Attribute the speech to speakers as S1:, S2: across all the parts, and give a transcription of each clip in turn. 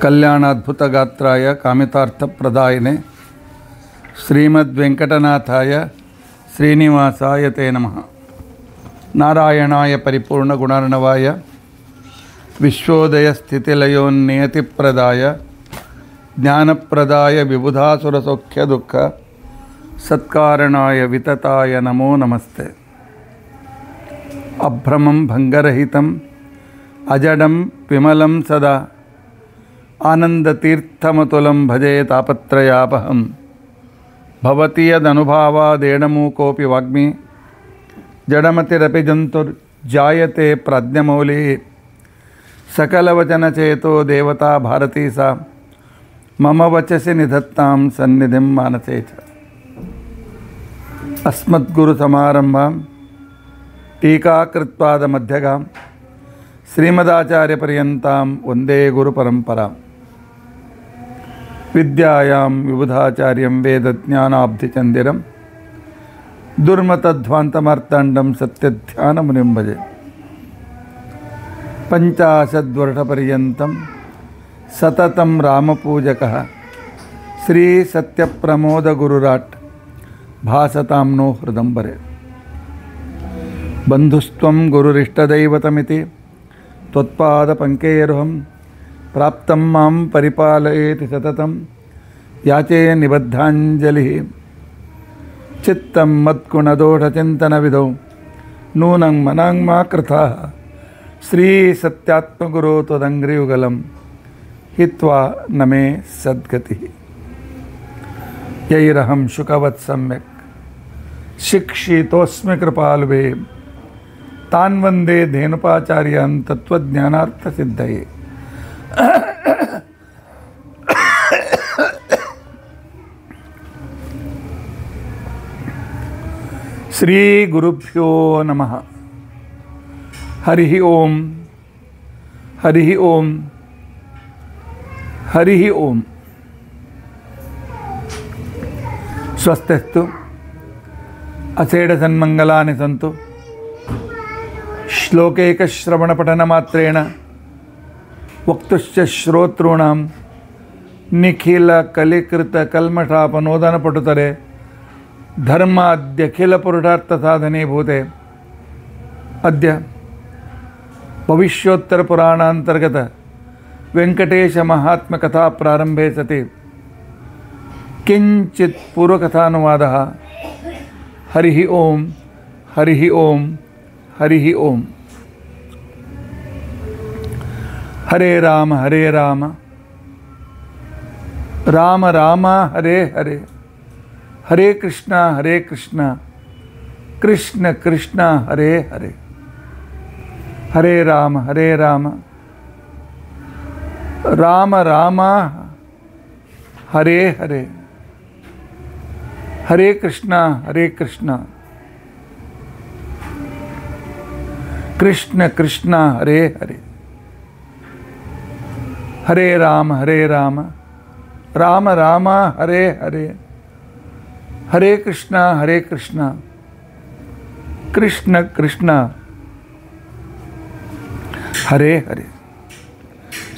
S1: कल्याणाद्भुतगात्राय कामितार्थप्रदायिने श्रीमद्वेंकटनाथाय श्रीनिवासाय ते नमः। नारायणाय परिपूर्णगुणार्णवाय विश्वोदयस्थितिलयोन्नियतिप्रदाय ज्ञानप्रदाय विबुधासुरसौख्यदुःख सत्कारणाय वितताय नमो नमस्ते। अभ्रमं भंगरहितं अजडं विमलं सदा आनंदतीर्थमतुलं भजे तापत्रयापहं। भवति यदनुभावादेडमूकोऽपि वाग्मी जडमतिरपि जन्तुर्जायते प्राज्ञमौलिः। सकलवचनचेतो देवता भारती सा मम वचसि निधत्तां सन्निधिं मानसे च। अस्मद्गुरुसमारम्भां टीकाकृत्पादमध्यगां श्रीमदाचार्यपर्यन्तां वन्दे गुरुपरम्परां। विद्यायां विबुधाचार्यं वेदज्ञानाब्धिचन्दिरं दुर्मतध्वान्तमार्ताण्डं सत्यध्यानमुनिं भजे। 50 वर्षपर्यन्तं सततं रामपूजकः श्रीसत्यप्रमोदगुरुराट् भासतां नो हृदम्बरे। बन्धुस्त्वं गुरुरिष्टदैवतमिति त्वत्पादपङ्केरुहं प्राप्तं मां परिपालयेति सततं याचे निबद्धाञ्जलिः। चित्तं मत्कुणदोषचिन्तनविधौ नूनं मनाङ्मा कृताः श्रीसत्यात्मगुरो त्वदङ्घ्रियुगलं हित्वा न मे सद्गतिः। यैरहं शुकवत् सम्यक् शिक्षितोऽस्मि कृपालुवे तान् वन्दे धेनुपाचार्यान् तत्त्वज्ञानार्थसिद्धये। श्री गुरुभ्यो नमः। हरिः ओम हरिः ओम हरिः ओम। स्वस्तिस्तु असेडसन्मङ्गलानि सन्तु। श्लोकैकश्रवणपठनमात्रेण वक्तुश्च श्रोतॄणां निखिलकलिकृतकल्मषापनोदनपटुतरे धर्माद्यखिलपुरुषार्थसाधने भूते अद्य भविष्योत्तरपुराणान्तर्गत वेङ्कटेशमहात्म्यकथा प्रारम्भे सति किञ्चित् पूर्वकथानुवादः। हरिः ओम हरिः ओम हरिः ओम। हरे राम राम राम हरे हरे, हरे कृष्णा कृष्ण कृष्ण हरे हरे। हरे राम राम राम हरे हरे, हरे कृष्णा कृष्ण कृष्ण हरे हरे। हरे राम राम राम हरे हरे, हरे कृष्णा कृष्ण कृष्ण हरे हरे।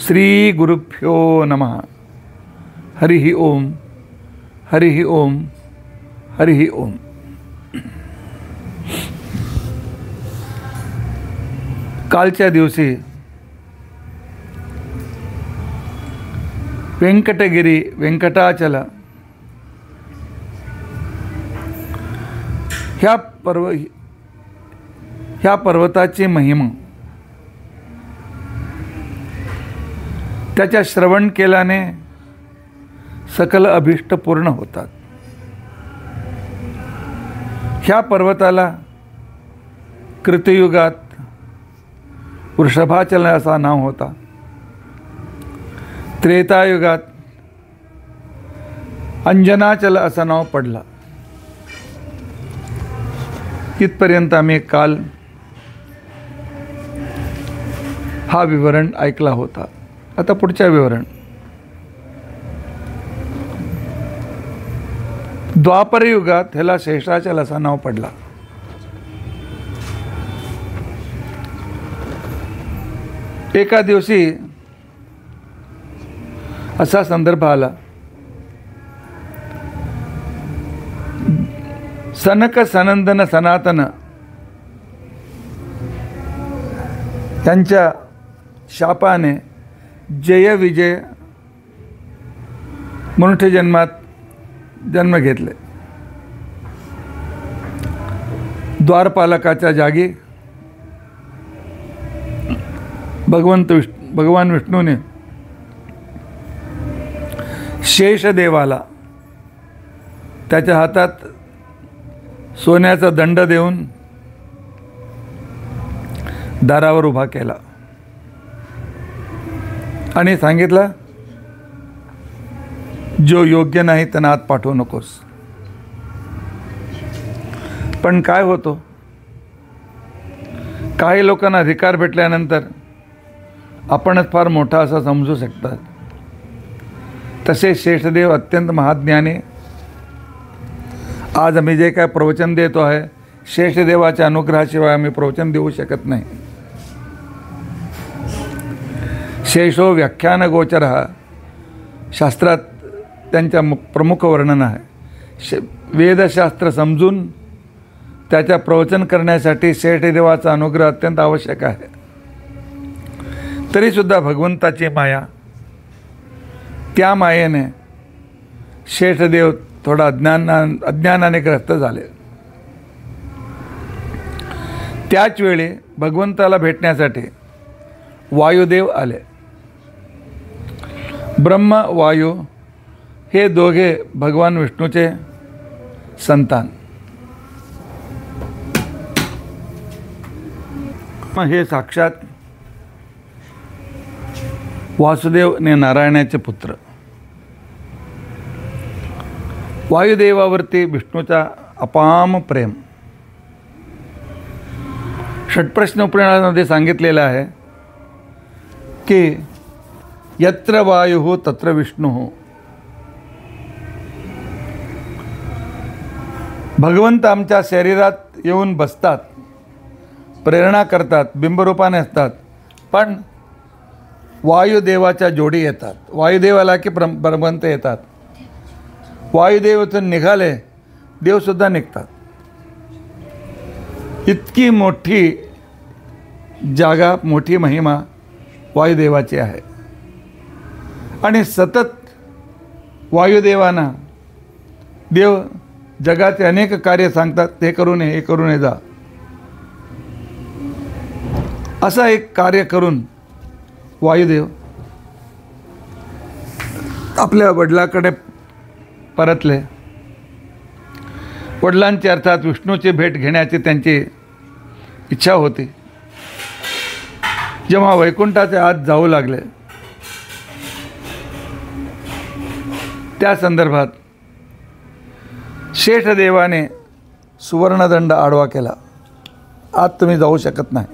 S1: श्री गुरुभ्यो नमः। हरिः ओम हरिः ओम हरिः ओम। कालच्या दिवशी व्यंकटगिरी व्यंकटाचल ह्या पर्वताची महिमा त्याच्या श्रवण केल्याने सकल अभिष्ट पूर्ण होतात। ह्या पर्वताला कृतयुगात वृषभाचल असा नाव होता। त्रेतायुगात अंजनाचल असं नाव पडला। तिथपर्यंत आम्ही काल हा विवरण ऐकला होता। आता पुढच्या विवरण। द्वापर युगात ह्याला शेषाचल असं नाव पडला। एका दिवशी असा संदर्भ आला. सनक सनंदन सनातन त्यांच्या शापाने जय विजय मनुष्य जन्मात जन्म घेतले. द्वारपालकाच्या जागी भगवान विष्णूने शेषदेवाला त्याच्या हातात सोन्याचा दंड देऊन दारावर उभा केला आणि सांगितलं, जो योग्य नाही त्यांना आत पाठवू नकोस. पण काय होतो, काही लोकांना अधिकार भेटल्यानंतर आपणच फार मोठा असा समजू शकतात. तसे शेषदेव अत्यंत महाज्ञानी. आज आम्ही जे काय प्रवचन देतो आहे, शेषदेवाच्या अनुग्रहाशिवाय आम्ही प्रवचन देऊ शकत नाही. शेषो व्याख्यान गोचर हा शास्त्रात त्यांच्या प्रमुख वर्णन आहे. वेदशास्त्र समजून त्याच्या प्रवचन करण्यासाठी शेषदेवाचा अनुग्रह अत्यंत आवश्यक आहे. तरीसुद्धा भगवंताची माया, त्या मायेने शेषदेव थोडा अज्ञानाने ग्रस्त झाले. त्याच वेळी भगवंताला भेटण्यासाठी वायुदेव आले. ब्रह्म वायू हे दोघे भगवान विष्णूचे संतान. हे साक्षात वासुदेव ने नारायणाचे पुत्र. वायुदेवावरती विष्णूचा अपाम प्रेम. षट्प्रश्न उपनिषदामध्ये सांगितलेलं आहे की यत्र वायुः तत्र विष्णुः. भगवंत आमच्या शरीरात येऊन बसतात, प्रेरणा करतात, बिंबरूपाने असतात, पण वायुदेवाच्या जोडी येतात. वायुदेवाला की भगवंत येतात. वायुदेवातून निघाले, देवसुद्धा निघतात. इतकी मोठी जागा, मोठी महिमा वायुदेवाची आहे. आणि सतत वायुदेवांना देव जगाचे अनेक कार्य सांगतात, ते करून हे करून जा. असा एक कार्य करून वायुदेव आपल्या वडिलाकडे परतले. वडिलांची अर्थात विष्णूची भेट घेण्याची त्यांची इच्छा होती. जेव्हा वैकुंठाच्या आत जाऊ लागले, त्या संदर्भात शेषदेवाने सुवर्णदंड आडवा केला. आत तुम्ही जाऊ शकत नाही.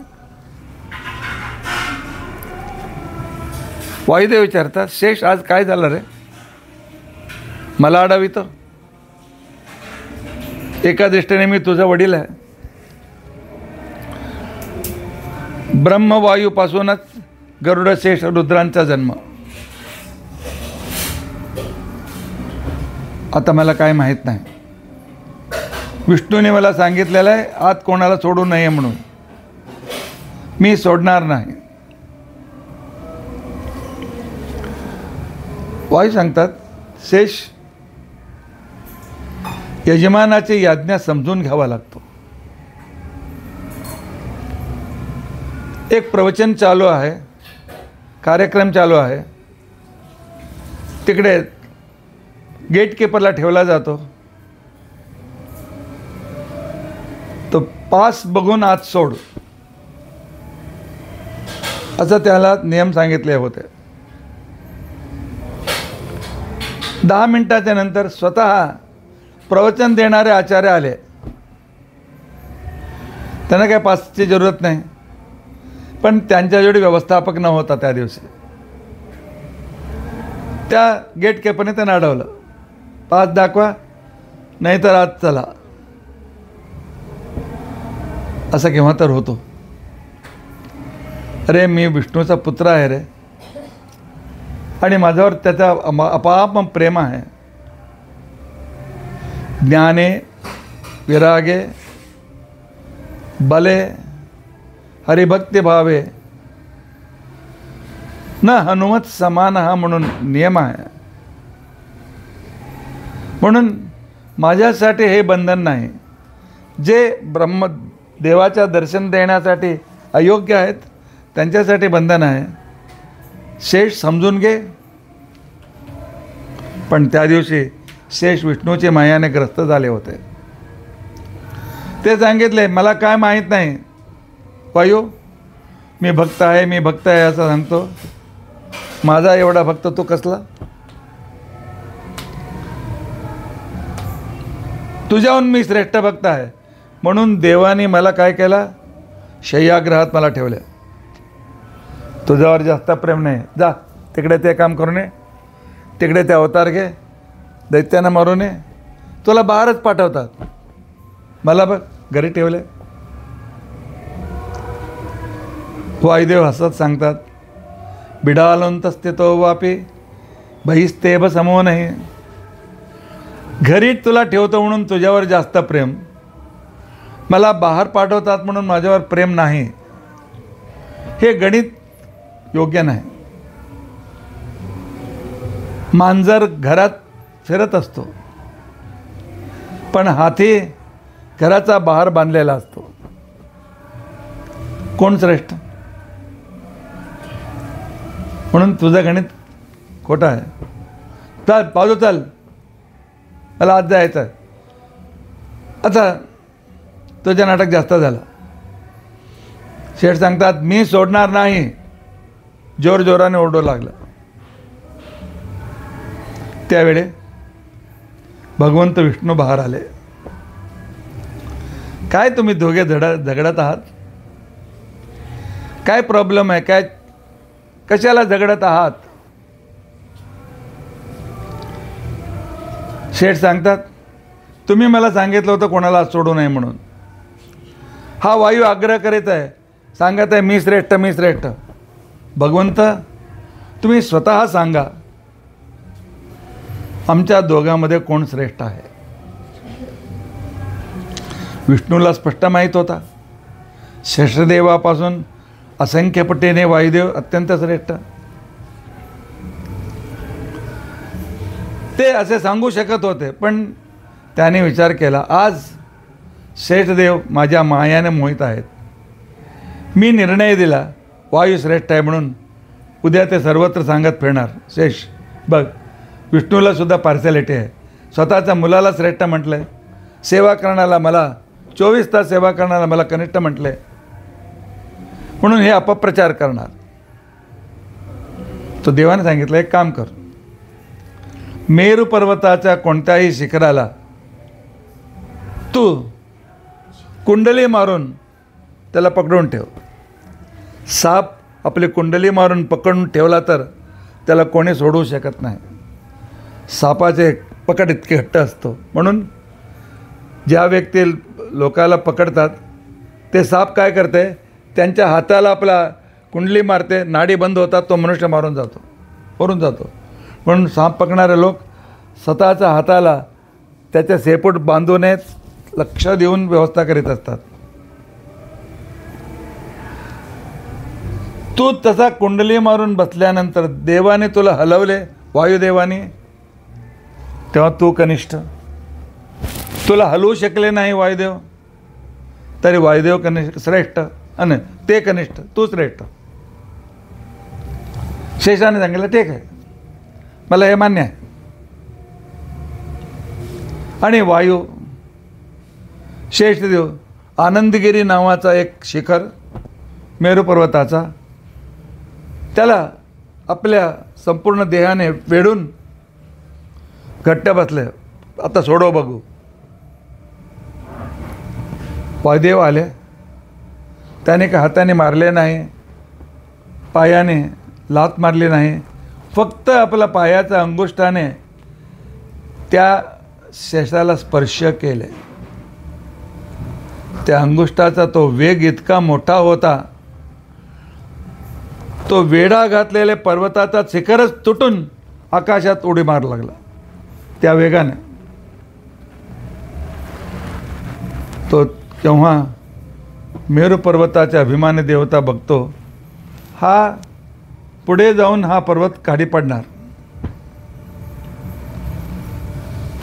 S1: वायुदेव विचारतात, शेष आज काय झालं रे, मला अडवितो? एका दृष्टीने मी तुझा वडील आहे. ब्रह्मवायूपासूनच गरुडशेष रुद्रांचा जन्म. आता मला काय माहीत नाही. विष्णूने मला सांगितलेलं आहे आत कोणाला सोडू नये म्हणून. मी सोडणार नाही. वायू सांगतात, शेष यजमानाची याज्ञा समजून घ्यावा लागतो. एक प्रवचन चालू आहे, कार्यक्रम चालू आहे, तिकडे गेटकीपरला ठेवला जातो. तो पास बघून आत सोड, असं त्याला नियम सांगितले होते. 10 मिनिटाच्या नंतर स्वतः प्रवचन देणारे आचार्य आले. त्यांना काय पासची जरूरत नाही, पण त्यांच्याजवळ व्यवस्थापक न होता त्या दिवशी. त्या गेट केपने त्यांना अडवलं, पास दाखवा नाहीतर आत चला. असं केव्हा तर होतो. अरे मी विष्णूचा पुत्र आहे रे, आणि माझ्यावर त्याचा अपाप प्रेम आहे. ज्ञाने विरागे बले हरिभक्ती भावे न हनुमत समान हा म्हणून नियम आहे. म्हणून माझ्यासाठी हे बंधन नाही. जे देवाच्या दर्शन देण्यासाठी अयोग्य आहेत त्यांच्यासाठी बंधन आहे. शेष समजून घे. पण त्या दिवशी शेष विष्णूची मायाने ग्रस्त झाले होते. ते सांगितले मला काय माहीत नाही वायू, मी भक्त आहे, मी भक्त आहे असं सांगतो. माझा एवढा भक्त तू कसला? तुझ्याहून मी श्रेष्ठ भक्त आहे. म्हणून देवाने मला काय केलं? शय्यागृहात मला ठेवले. तुझ्यावर जास्त प्रेम नाही, जा तिकडे ते काम करून ये, तिकडे ते अवतार घे, दैत्यांना मारून ये. तुला बाहेरच पाठवतात, मला बघ घरी ठेवले. वायुदेव हसत सांगतात बिडालोंतस्थितो वापी बहिस्तेभ समो नाही. घरी तुला ठेवतो म्हणून तुझ्यावर जास्त प्रेम, मला बाहेर पाठवतात म्हणून माझ्यावर प्रेम नाही. हे गणित योग्य नाही. मांजर घरात फिरत असतो पण हाती घराचा बाहेर बांधलेला असतो. कोण श्रेष्ठ? म्हणून तुझं गणित खोटं आहे. चल बाजू चल, मला आज जायचं आहे. आता तुझं नाटक जास्त झालं. शेठ सांगतात मी सोडणार नाही. जोरजोराने ओरडू लागला. त्यावेळी भगवंत विष्णू बाहेर आले. काय तुम्ही दोघे झगडत आहात? काय प्रॉब्लेम आहे? काय कशाला झगडत आहात? शेठ सांगतात तुम्ही मला सांगितलं होतं कोणाला सोडू नये म्हणून. हा वायू आग्रह करीत आहे, सांगत आहे मी श्रेष्ठ, मी श्रेष्ठ. भगवंत तुम्ही स्वतः सांगा आमच्या दोघांमध्ये कोण श्रेष्ठ आहे. विष्णूला स्पष्ट माहीत होता शेषदेवापासून असंख्य पटीने वायुदेव अत्यंत श्रेष्ठ. ते असे सांगू शकत होते पण त्याने विचार केला आज शेषदेव माझ्या मायाने मोहित आहेत. मी निर्णय दिला वायू श्रेष्ठ आहे म्हणून उद्या ते सर्वत्र सांगत फिरणार. शेष बघ विष्णूला सुद्धा पार्सॅलिटी आहे. स्वतःच्या मुलाला श्रेष्ठ म्हटलं आहे, सेवा करण्याला मला 24 तास सेवा करण्याला मला कनिष्ठ म्हटलं आहे, म्हणून हे अपप्रचार करणार. तो देवाने सांगितलं एक काम कर, मेरू पर्वताच्या कोणत्याही शिखराला तू कुंडली मारून त्याला पकडून ठेव. साप आपली कुंडली मारून पकडून ठेवला तर त्याला कोणी सोडवू शकत नाही. सापाचे पकड इतके घट्ट असतो. म्हणून ज्या व्यक्ती लोकाला पकडतात ते साप काय करते, त्यांच्या हाताला आपला कुंडली मारते, नाडी बंद होतात, तो मनुष्य मरून जातो. म्हणून साप पकडणारे लोक स्वतःच्या हाताला त्याच्या शेपूट बांधून लक्ष देऊन व्यवस्था करीत असतात. तू तसा कुंडली मारून बसल्यानंतर देवाने तुला हलवले, वायुदेवाने, तेव्हा तू कनिष्ठ. तुला हलवू शकले नाही वायुदेव तरी वायुदेव कनिष्ठ श्रेष्ठ आणि ते कनिष्ठ, तू श्रेष्ठ. शेषाने सांगितलं ठीक आहे, मला हे मान्य आहे. आणि वायू शेषदेव आनंदगिरी नावाचा एक शिखर मेरू पर्वताचा, त्याला आपल्या संपूर्ण देहाने वेढून घट्ट बसले. आता सोडव बघू. वायुदेव आले. त्याने का हाताने मारले नाही, पायाने लात मारली नाही, फक्त आपला पायाच्या अंगुष्ठाने त्या शेषाला स्पर्श केले. त्या अंगुष्ठाचा तो वेग इतका मोठा होता, तो तो वेढा घातलेल्या पर्वताचा शिखरच तुटून आकाशात उडी मारू लागला त्या वेगाने. तो केव्हा मेरू पर्वताच्या अभिमानी देवता बघतो, हा पुढे जाऊन हा पर्वत खाली पडणार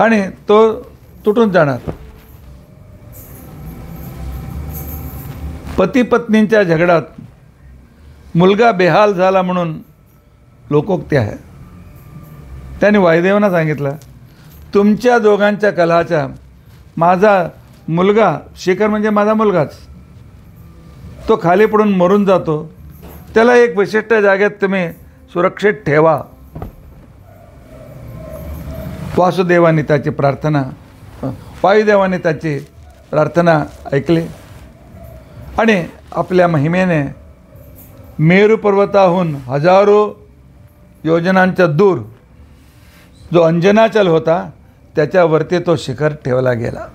S1: आणि तो तुटून जाणार. पती पत्नींच्या झगड्यात मुलगा बेहाल झाला म्हणून लोकोक्ती आहे. त्याने वायुदेवांना सांगितलं, तुमच्या दोघांच्या कलहाच्या माझा मुलगा, शिखर म्हणजे माझा मुलगाच, तो खाली पडून मरून जातो, त्याला एक विशिष्ट जागेत तुम्ही सुरक्षित ठेवा. वासुदेवाने त्याची प्रार्थना, वायुदेवाने त्याची प्रार्थना ऐकली आणि आपल्या महिमेने मेरू पर्वताहून हजारो योजनांच्या दूर जो अंजनाचल होता त्याच्यावरती तो शिखर ठेवला गेला.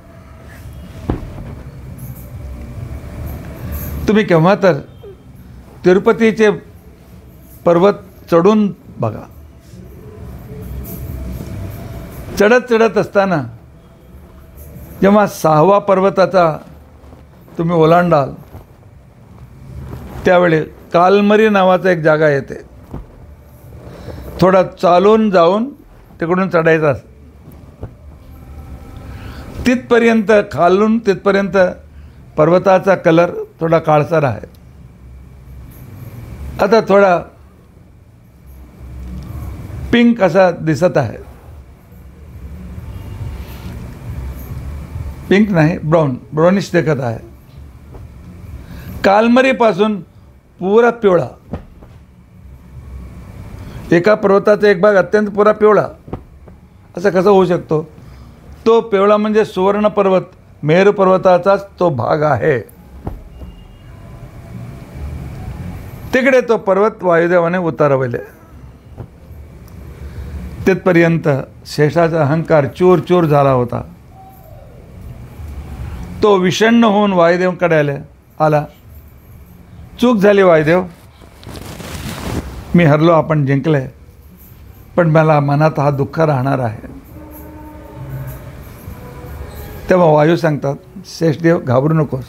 S1: तुम्ही केव्हा तर तिरुपतीचे पर्वत चढून बघा. चढत असताना जेव्हा 6वा पर्वताचा तुम्ही ओलांडाल त्यावेळी कालमरी नावाचा एक जागा येते. थोडा चालून जाऊन तिकडून चढायचा. तिथपर्यंत खालून तिथपर्यंत पर्वताचा कलर थोडा काळसर आहे. आता थोडा पिंक असा दिसत आहे. पिंक नाही, ब्राउनिश दिसत आहे. कालमरीपासून पुरा पिवळा. एका पर्वताचा एक भाग अत्यंत पुरा पिवळा. असं कसं होऊ शकतो? तो पिवळा म्हणजे सुवर्ण पर्वत, मेरू पर्वताचाच तो भाग आहे. तिकडे तो पर्वत वायुदेवाने उतारवले. तिथपर्यंत शेषाचा अहंकार चूर चूर झाला होता. तो विषण्ण होऊन वायुदेवाकडे आला. चूक झाली वायुदेव, मी हरलो, आपण जिंकले, पण मला मनात हा दुःख राहणार आहे. तेव्हा वायू सांगतात, शेषदेव घाबरू नकोस,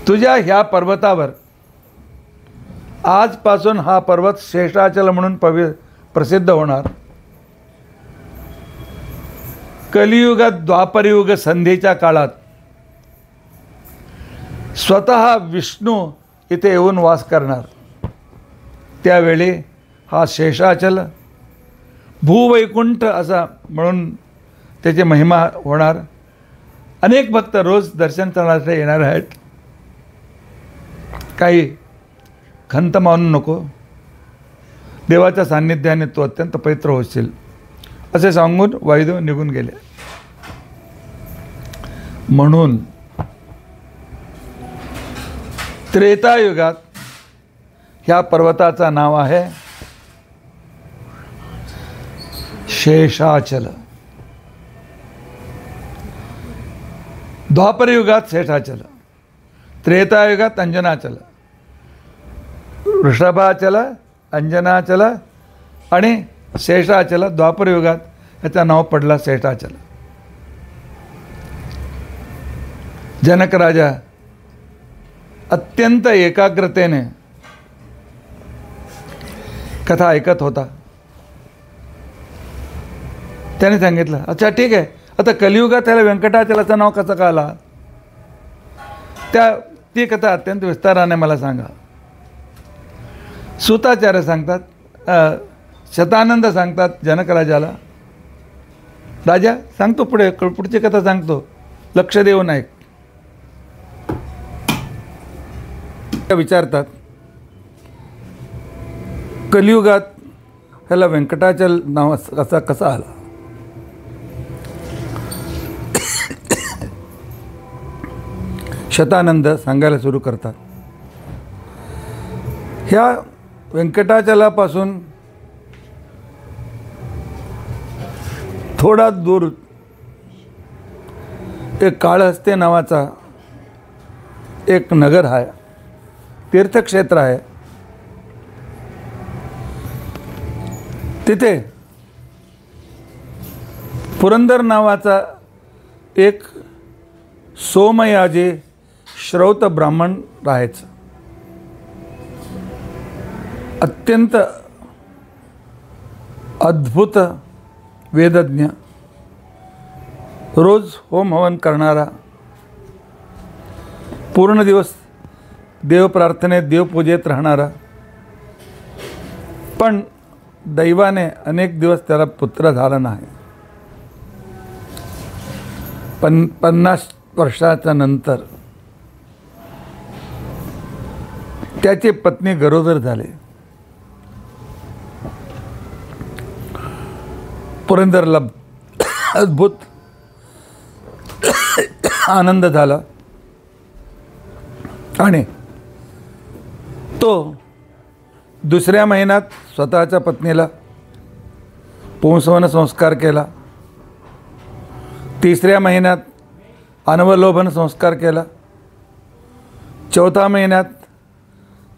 S1: तुझ्या ह्या पर्वतावर आजपासून हा पर्वत शेषाचल म्हणून प्रसिद्ध होणार. कलियुगात द्वापरयुग संधीच्या काळात स्वतः विष्णू इथे येऊन वास करणार. त्यावेळी हा शेषाचल भूवैकुंठ असा म्हणून त्याची महिमा होणार. अनेक भक्त रोज दर्शन करण्यासाठी येणार आहेत. काही खंत मानू नको, देवाच्या सान्निध्याने तो अत्यंत पवित्र होशील, असे सांगून वायुदेव निघून गेले. म्हणून त्रेतायुगात ह्या पर्वताचं नाव आहे शेषाचल. द्वापरयुगात शेषाचल, त्रेतायुगात अंजनाचल, वृषभाचल, अंजनाचल आणि शेषाचल. द्वापरयुगात याचं नाव पडला शेषाचल. जनक राजा अत्यंत एकाग्रतेने कथा ऐकत होता. त्याने सांगितलं, अच्छा ठीक आहे, आता कलियुगात त्याला व्यंकटाचलाचं नाव कसं का आला? ती कथा अत्यंत विस्ताराने मला सांगा. सूताचार्य सांगतात, शतानंद सांगतात जनक राजाला, राजा सांगतो, पुढची कथा सांगतो, लक्ष देऊन ऐक. विचारतात, कलियुगात ह्याला व्यंकटाचल नाव असा कसा आला? शतानंद सांगायला सुरू करतात, ह्या व्यंकटाचलापासून थोडा दूर एक काळहस्ती नावाचा एक नगर आहे, तीर्थक्षेत्र आहे. तिथे पुरंदर नावाचा एक सोमयाजी श्रौत ब्राह्मण राहायचं. अत्यंत अद्भुत वेदज्ञ, रोज होम हवन करणारा, पूर्ण दिवस देवप्रार्थनेत देवपूजेत राहणारा. पण दैवाने अनेक दिवस त्याला पुत्र झाला नाही. 50 वर्षाच्या नंतर त्याची पत्नी गरोदर झाली. पुरंदरला अद्भुत आनंद झाला आणि तो दुसऱ्या महिन्यात स्वतःच्या पत्नीला पुंसवन संस्कार केला. तिसऱ्या महिन्यात अनवलोभन संस्कार केला. चौथ्या महिन्यात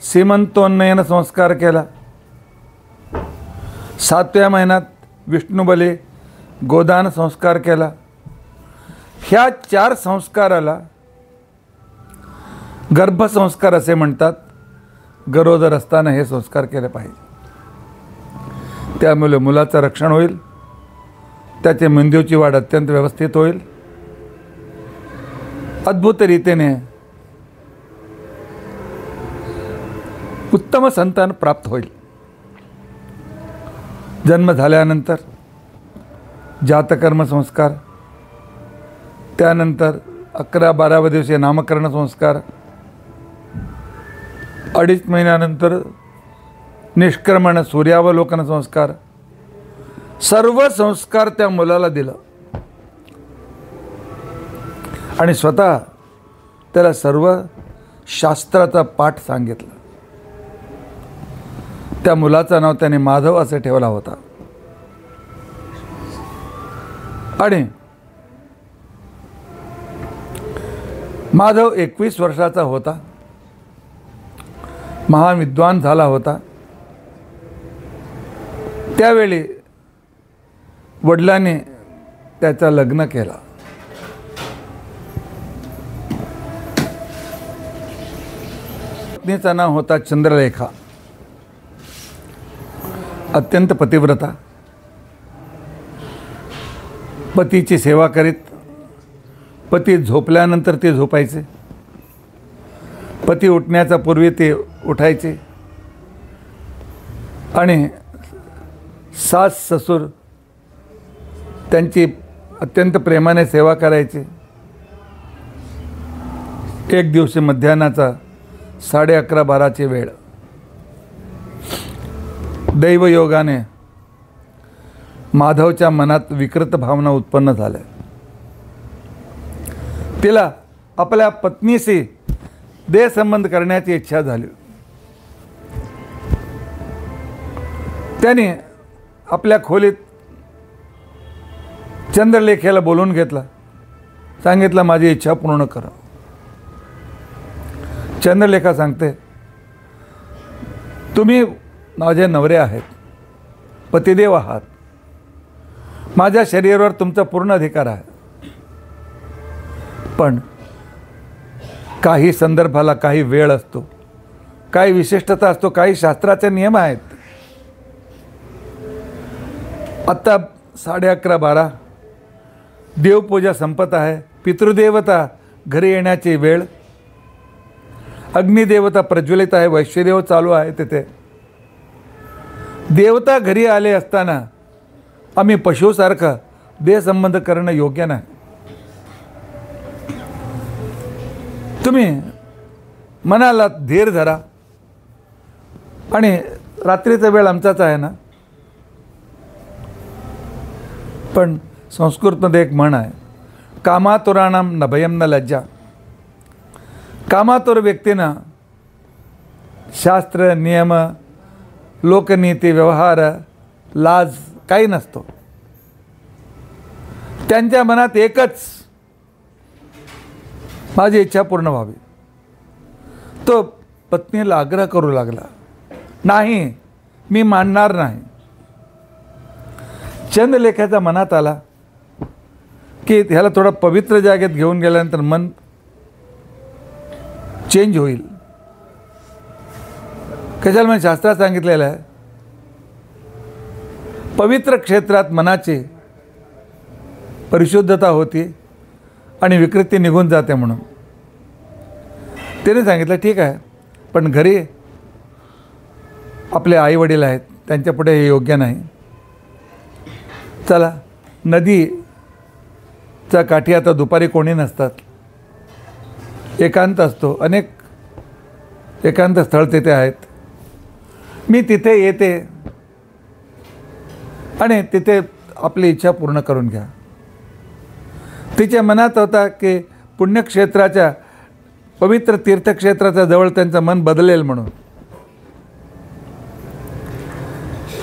S1: सीमंतोन्नयन संस्कार केला. 7व्या महिन्यात विष्णुबली गोदान संस्कार केला. ह्या 4 संस्काराला गर्भसंस्कार असे म्हणतात. गरोदर असताना हे संस्कार केले पाहिजे. त्यामुळे मुलाचं रक्षण होईल, त्याचे मेंदूची वाढ अत्यंत व्यवस्थित होईल, अद्भुत रीतीने उत्तम संतान प्राप्त होईल. जन्म झाल्यानंतर जातकर्म संस्कार, त्यानंतर 11-12व्या दिवशी नामकरण संस्कार, 2.5 महिन्यानंतर निष्क्रमण सूर्यावलोकन संस्कार, सर्व संस्कार त्या मुलाला दिलं आणि स्वतः त्याला सर्व शास्त्राचा पाठ सांगितला. त्या मुलाचं नाव त्याने माधव असे ठेवला होता. आणि माधव 21 वर्षाचा होता, महाविद्वान झाला होता. त्यावेळी वडिलांनी त्याचं लग्न केला. पत्नीचं नाव होता चंद्रलेखा. अत्यंत पतिव्रता, पतीची सेवा करीत, पती झोपल्यानंतर ते झोपायचे, पती उठण्याच्या पूर्वी ते उठायचे आणि सास ससूर त्यांची अत्यंत प्रेमाने सेवा करायचे. एक दिवशी मध्यान्हाचा 11:30-12ची वेळ, दैवयोगाने माधवच्या मनात विकृत भावना उत्पन्न झाल्या. तिला आपल्या पत्नीशी देहसंबंध करण्याची इच्छा झाली. त्याने आपल्या खोलीत चंद्रलेखेला बोलून घेतला, सांगितलं माझी इच्छा पूर्ण करा. चंद्रलेखा सांगते, तुम्ही माझे नवरे आहेत, पतिदेव आहात, माझ्या शरीरावर तुमचा पूर्ण अधिकार आहे. पण काही संदर्भाला काही वेळ असतो, काही विशिष्टता असतो, काही शास्त्राचे नियम आहेत. आत्ता 11:30-12 देवपूजा संपत आहे, पितृदेवता घरी येण्याची वेळ, अग्निदेवता प्रज्वलित आहे, वैश्यदेव चालू आहे. तिथे देवता घरी आले असताना आम्ही पशुसारखं देहसंबंध करणं योग्य नाही. तुम्ही मनाला धीर धरा आणि रात्रीचा वेळ आमचाच आहे ना. पण संस्कृतमध्ये एक म्हण आहे, कामातुराणाम न भयम न लज्जा. कामातुर व्यक्तींना शास्त्र, नियम, लोकनीती, व्यवहार, लाज काही नसतो. त्यांच्या मनात एकच, माझी इच्छा पूर्ण व्हावी. तो पत्नीला आग्रह करू लागला, नाही मी मानणार नाही. चंद्रलेखाच्या मनात आला की ह्याला थोडं पवित्र जागेत घेऊन गेल्यानंतर मन चेंज होईल. कशाला म्हणजे शास्त्रात सांगितलेलं आहे, पवित्र क्षेत्रात मनाची परिशुद्धता होती आणि विकृती निघून जाते म्हणून. त्याने सांगितलं ठीक आहे, पण घरी आपले आईवडील आहेत, त्यांच्यापुढे हे योग्य नाही. चला, नदीच्या काठी आता दुपारी कोणी नसतात, एकांत असतो, अनेक एकांत स्थळ तिथे आहेत. मी तिथे येते आणि तिथे आपली इच्छा पूर्ण करून घ्या. तिच्या मनात होता की पुण्यक्षेत्राच्या पवित्र तीर्थक्षेत्राच्या जवळ त्यांचं मन बदलेल म्हणून.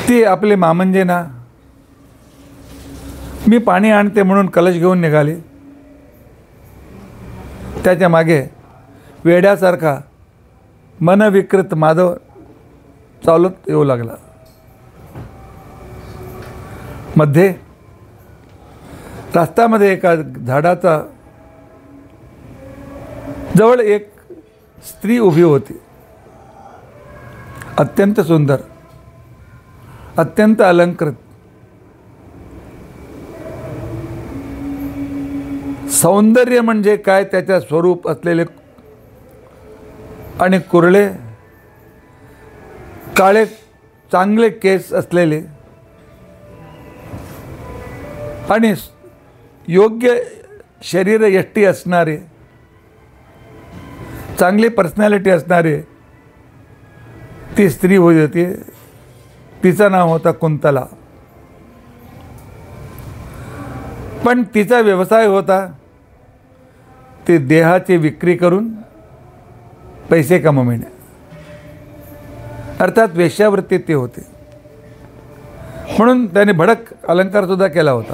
S1: ती आपली मामंजीना मी पाणी आणते म्हणून कलश घेऊन निघाली. त्याच्या मागे वेड्यासारखा मनविकृत माधव चालत येऊ लागला. मध्ये रस्त्यामध्ये एका झाडाचा जवळ एक स्त्री उभी होती, अत्यंत सुंदर, अत्यंत अलंकृत. सौंदर्य म्हणजे काय त्याच्या स्वरूप असलेले आणि कुरळे काळे चांगले केस असलेले आणि योग्य शरीर यष्टी असणारे, चांगली पर्सनॅलिटी असणारे ती स्त्री होती. तिचं नाव होता कुंतला. पण तिचा व्यवसाय होता ती देहाची विक्री करून पैसे कमविणे, अर्थात वेश्यावृत्ती ती होती. म्हणून त्याने भडक अलंकारसुद्धा केला होता.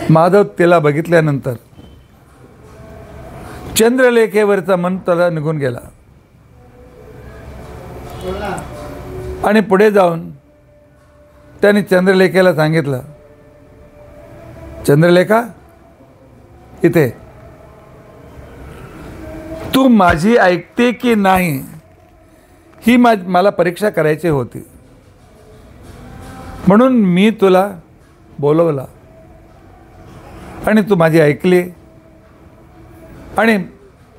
S1: माधव तिला बघितल्यानंतर चंद्रलेखेवरचा मन त्याला निघून गेला आणि पुढे जाऊन त्याने चंद्रलेखेला सांगितलं, चंद्रलेखा, इथे तू माझी ऐकते की नाही ही मला परीक्षा करायची होती, म्हणून मी तुला बोलवला आणि तू माझी ऐकली आणि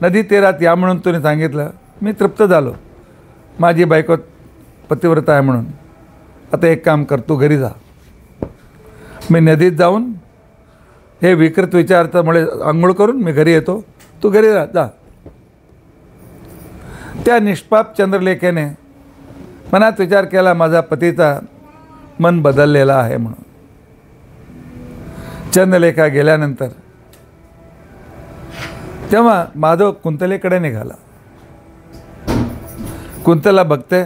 S1: नदी तीरात या म्हणून तुने सांगितलं. मी तृप्त झालो, माझी बायको पतिव्रता आहे म्हणून. आता एक काम कर, तू घरी जा. मी नदीत जाऊन हे विकृत विचारामुळे आंघोळ करून मी घरी येतो, तू घरी जा. त्या निष्पाप चंद्रलेखेने मनात विचार केला, माझा पतीचा मन बदललेला आहे म्हणून. चंद्रलेखा गेल्यानंतर तेव्हा माधव कुंतलेकडे निघाला. कुंतला बघते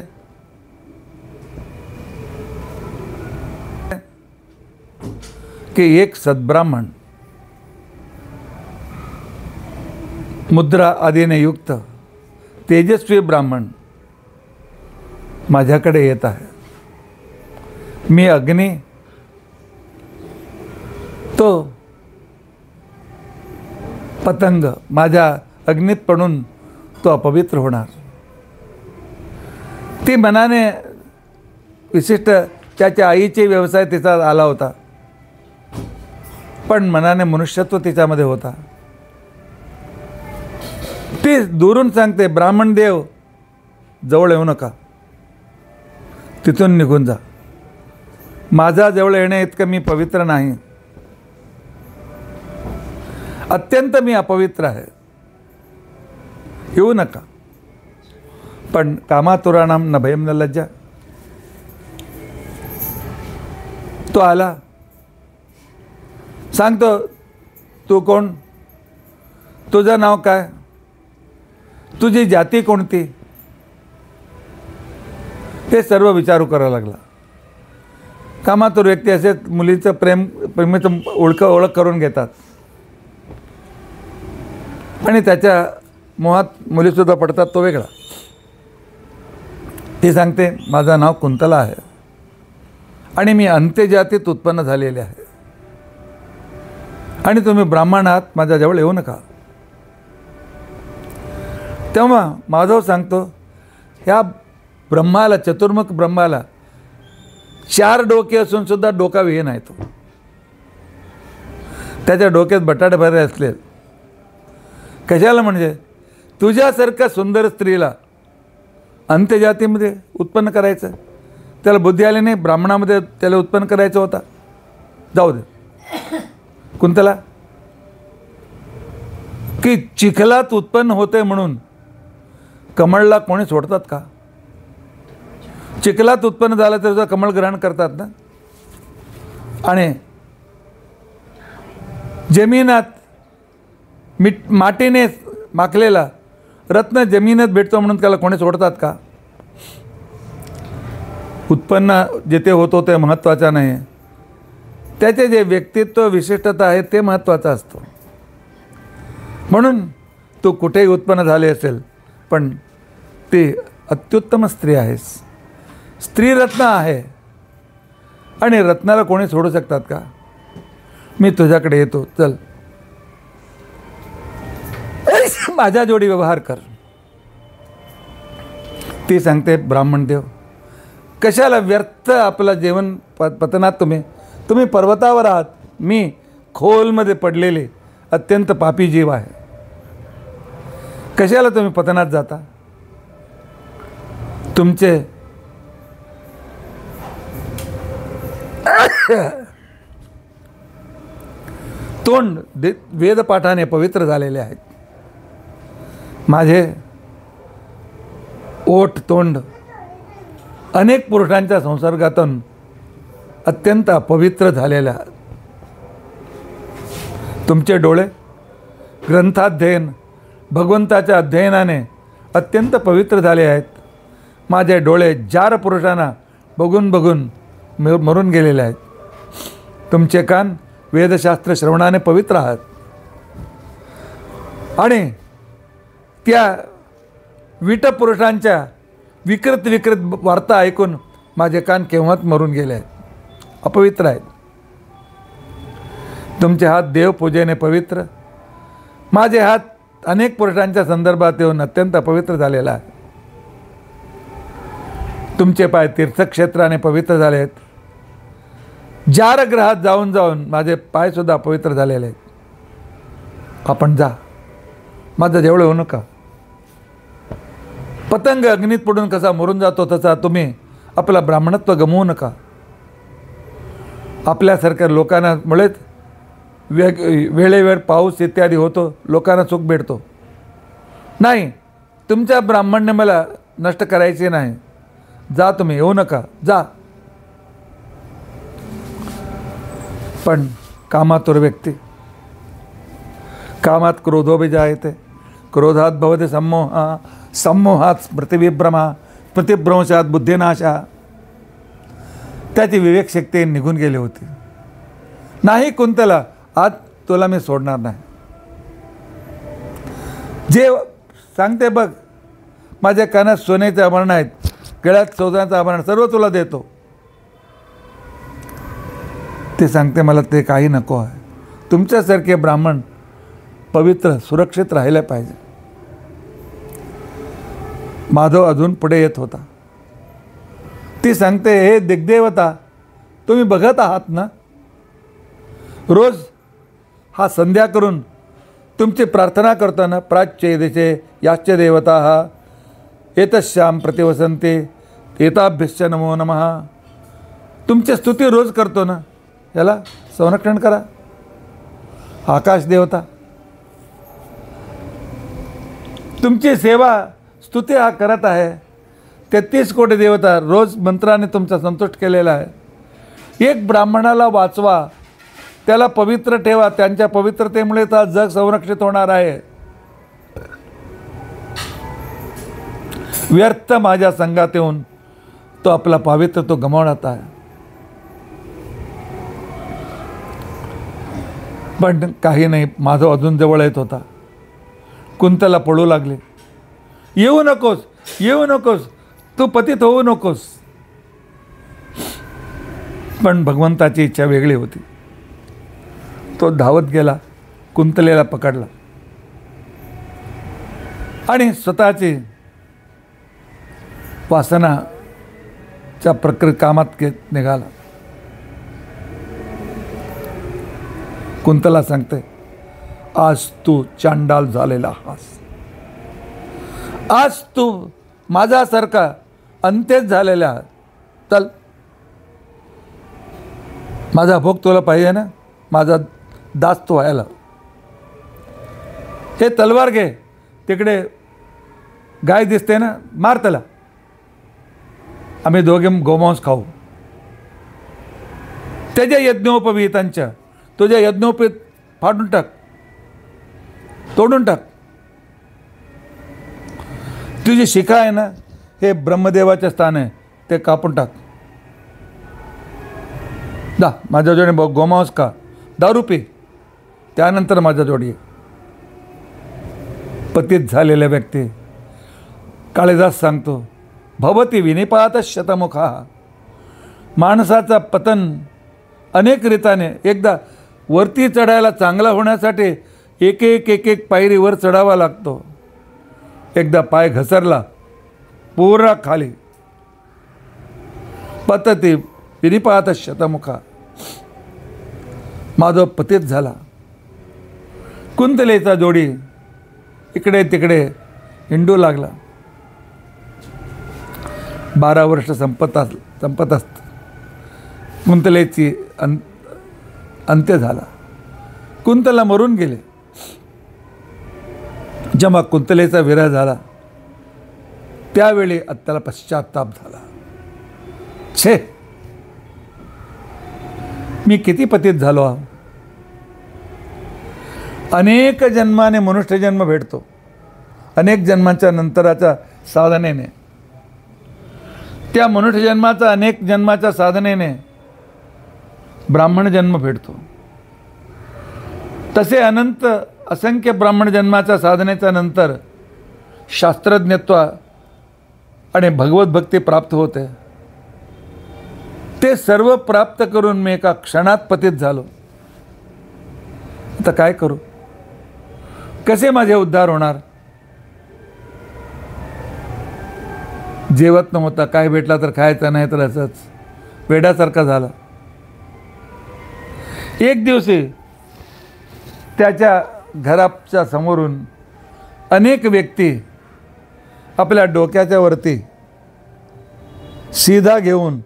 S1: की एक सद्ब्राह्मण मुद्रा आदीने युक्त तेजस्वी ब्राह्मण माझ्याकडे येत आहे. मी अग्नी, तो पतंग. माझ्या अग्नीत पडून तो अपवित्र होणार. ती मनाने विशिष्ट त्याच्या आईचे व्यवसाय तिचा आला होता, पण मनाने मनुष्यत्व तिच्यामध्ये होता. ती दुरून सांगते, ब्राह्मण देव जवळ येऊ नका, तिथून निघून जा. माझा जवळ येणे इतकं मी पवित्र नाही, अत्यंत मी अपवित्र आहे, येऊ नका. पण कामातुराणाम न भयम न लज्जा. तो आला, सांगतो, तू कोण, तुझं नाव काय, तुझी जाती कोणती, हे सर्व विचारू करायला लागला. कामातुर व्यक्ती असे मुलीचं प्रेमीचं ओळख करून घेतात आणि त्याच्या मोहात मुलीसुद्धा पडतात, तो वेगळा. ती सांगते, माझं नाव कुंतला आहे आणि मी अंत्यजातीत उत्पन्न झालेले आहे आणि तुम्ही ब्राह्मण आहात, माझ्याजवळ येऊ नका. तेव्हा माधव सांगतो, ह्या ब्रह्माला, चतुर्मुख ब्रह्माला 4 डोके असून सुद्धा डोका विहीन आहे. तो त्याच्या डोक्यात बटाटे भरले असले. कशाला म्हणजे तुझ्यासारख्या सुंदर स्त्रीला अंत्यजातीमध्ये उत्पन्न करायचं, त्याला बुद्धी आली नाही, ब्राह्मणामध्ये त्याला उत्पन्न करायचं होता. जाऊ दे. कुंतला की चिखलात उत्पन्न होते म्हणून कमळला कोणी सोडतात का? चिखलात उत्पन्न झालं तर कमळ ग्रहण करतात ना. आणि जमिनात मातीने माखलेला रत्न जमिनीत भेटतो म्हणून त्याला कोणी सोडतात का? उत्पन्न जिथे होतो ते महत्त्वाचं नाही, त्याचे जे व्यक्तित्व विशिष्टता आहे ते महत्त्वाचं असतं. म्हणून तू कुठेही उत्पन्न झाले असेल पण ती अत्युत्तम स्त्री आहेस. स्त्री रत्न आहे आणि रत्नाला कोणी सोडू शकतात का? मी तुझ्याकडे येतो, चल माझ्या जोडी व्यवहार कर. ती सांगते, ब्राह्मण देव कशाला व्यर्थ आपलं जेवण पतनात, तुम्ही पर्वतावर आहात, मी खोलमध्ये पडलेले अत्यंत पापी जीव आहे. कशाला तुम्ही पतनात जाता? तुमचे तोंड वेदपाठाने पवित्र झालेले आहेत. माझे ओठ तोंड अनेक पुरुषांच्या संसर्गातून अत्यंत अपवित्र झालेले आहेत. तुमचे डोळे ग्रंथाध्ययन भगवंताच्या अध्ययनाने अत्यंत पवित्र झाले आहेत. माझे डोळे 4 पुरुषांना बघून बघून मरून गेलेले आहेत. तुमचे कान वेदशास्त्र श्रवणाने पवित्र आहात आणि त्या विट पुरुषांच्या विकृत वार्ता ऐकून माझे कान केव्हाच मरून गेले आहेत, अपवित्र आहेत. तुमचे हात देवपूजेने पवित्र, माझे हात अनेक पुरुषांच्या संदर्भात येऊन अत्यंत अपवित्र झालेला आहे. तुमचे पाय तीर्थक्षेत्राने पवित्र झाले आहेत. 4 ग्रहात जाऊन जाऊन माझे पायसुद्धा अपवित्र झालेले आहेत. आपण जा, माझं जेवढं होऊ नका. पतंग अग्नीत पडून कसा मरून जातो तसा तुम्ही आपला ब्राह्मणत्व गमवू नका. आपल्यासारख्या लोकांना मुळेच वेळेवेळ पाऊस इत्यादी होतो, लोकांना सुख भेटतो. नाही, तुमच्या ब्राह्मण्य मला नष्ट करायचे नाही. जा, तुम्ही येऊ नका, जा. पण कामातुर व्यक्ती, कामात क्रोधोभिजायते, क्रोधात भवते सम्मोह, सम्मोहात स्मृतिविभ्रमा, स्मृतिभ्रंशात बुद्धिनाशा. त्याची विवेकशक्ती निघून गेली होती. नाही कुंतला, आज तुला मी सोडणार नाही. जे सांगते बघ, माझ्या कानात सोन्याचे आभरण आहेत, गळ्यात सोन्याचं आभरण, सर्व तुला देतो. ते सांगते, मला ते काही नको आहे. तुमच्यासारखे ब्राह्मण पवित्र सुरक्षित राहिले पाहिजे. माधव अजून पुढे येत होता. ती सांगते, हे दिग्देवता, तुम्ही बघत आहात ना, रोज हा संध्या करून तुमची प्रार्थना करताना प्राच्ये देशे याश्च देवता एतश्याम प्रतिवसंते एताभ्यश्च नमो नमः. तुमची स्तुती रोज करतो ना, याला संरक्षण करा. आकाश देवता तुमची सेवा स्तुती हा करत आहे. 33 कोटी देवता रोज मंत्राने तुमचा संतुष्ट केलेला आहे. एक ब्राह्मणाला वाचवा, त्याला पवित्र ठेवा. त्यांच्या पवित्रतेमुळे तर जग संरक्षित होणार आहे. व्यर्थ माझ्या संघात येऊन तो आपला पवित्र तो गमावणार आहे. पण काही नाही, माधव अजून जवळ येत होता. कुंतला पळू लागले, येऊ नकोस, येऊ नकोस, तू पतित होऊ नकोस. पण भगवंताची इच्छा वेगळी होती. तो धावत गेला, कुंतलेला पकडला आणि स्वतःची वासनाच्या कामात निघाला. कुंतला सांगते, आज तू चांडाल झालेला हास, आज तू माझ्यासारखा अंत्यच झालेला. चल, माझा भोग तुला पाहिजे ना, माझा दास तो व्हायला. हे तलवार घे, तिकडे गाय दिसते ना, मार त्याला, आम्ही दोघे गोमांस खाऊ. त्याच्या यज्ञोपवीतांच्या तुझ्या यज्ञोपवीत फाडून टाक, तोडून टाक. तुझी शिखा आहे ना, हे ब्रह्मदेवाचे स्थान आहे, ते कापून टाक. दा माझ्या जोडी गोमांस खा, दारू पी, त्यानंतर माझ्या जोडी. पतित झालेल्या व्यक्ती काळिदास सांगतो, भवती विनिपात शतमुखा. माणसाचा पतन अनेक रीताने, एकदा वरती चढायला चांगला होण्यासाठी एक एक एक एक पायरी वर चढावा लागतो. एकदा पाय घसरला पूर्ण खाली, पतती विनिपात शतमुखा. माधव पतित झाला. कुंतलेचा जोडी इकडे तिकडे हिंडू लागला. 12 वर्ष संपत असत कुंतलेची अंत्य झाला. कुंतला मरून गेले. जेव्हा कुंतलेचा विरह झाला त्यावेळी त्याला पश्चाताप झाला. छे, मी किती पतित झालो. अनेक जन्माने मनुष्य जन्म भेटतो, अनेक जन्माच्या नंतराच्या साधनेने. त्या मनुष्य जन्माचा अनेक जन्माच्या साधनेने ब्राह्मण जन्म भेटतो. तसे अनंत असंख्य ब्राह्मण जन्माच्या साधनेच्या नंतर शास्त्रज्ञत्व आणि भगवत भक्ती प्राप्त होते. ते सर्व प्राप्त करून मी एका क्षणात पतित झालो. आता काय करू, कसे माझे उद्धार होणार. जेवत नव्हता, काय भेटला तर खायचं, नाही तर असंच वेड्यासारखा झाला. एक दिवशी त्याच्या घराच्या समोरून अनेक व्यक्ती आपल्या डोक्याच्या वरती सीधा घेऊन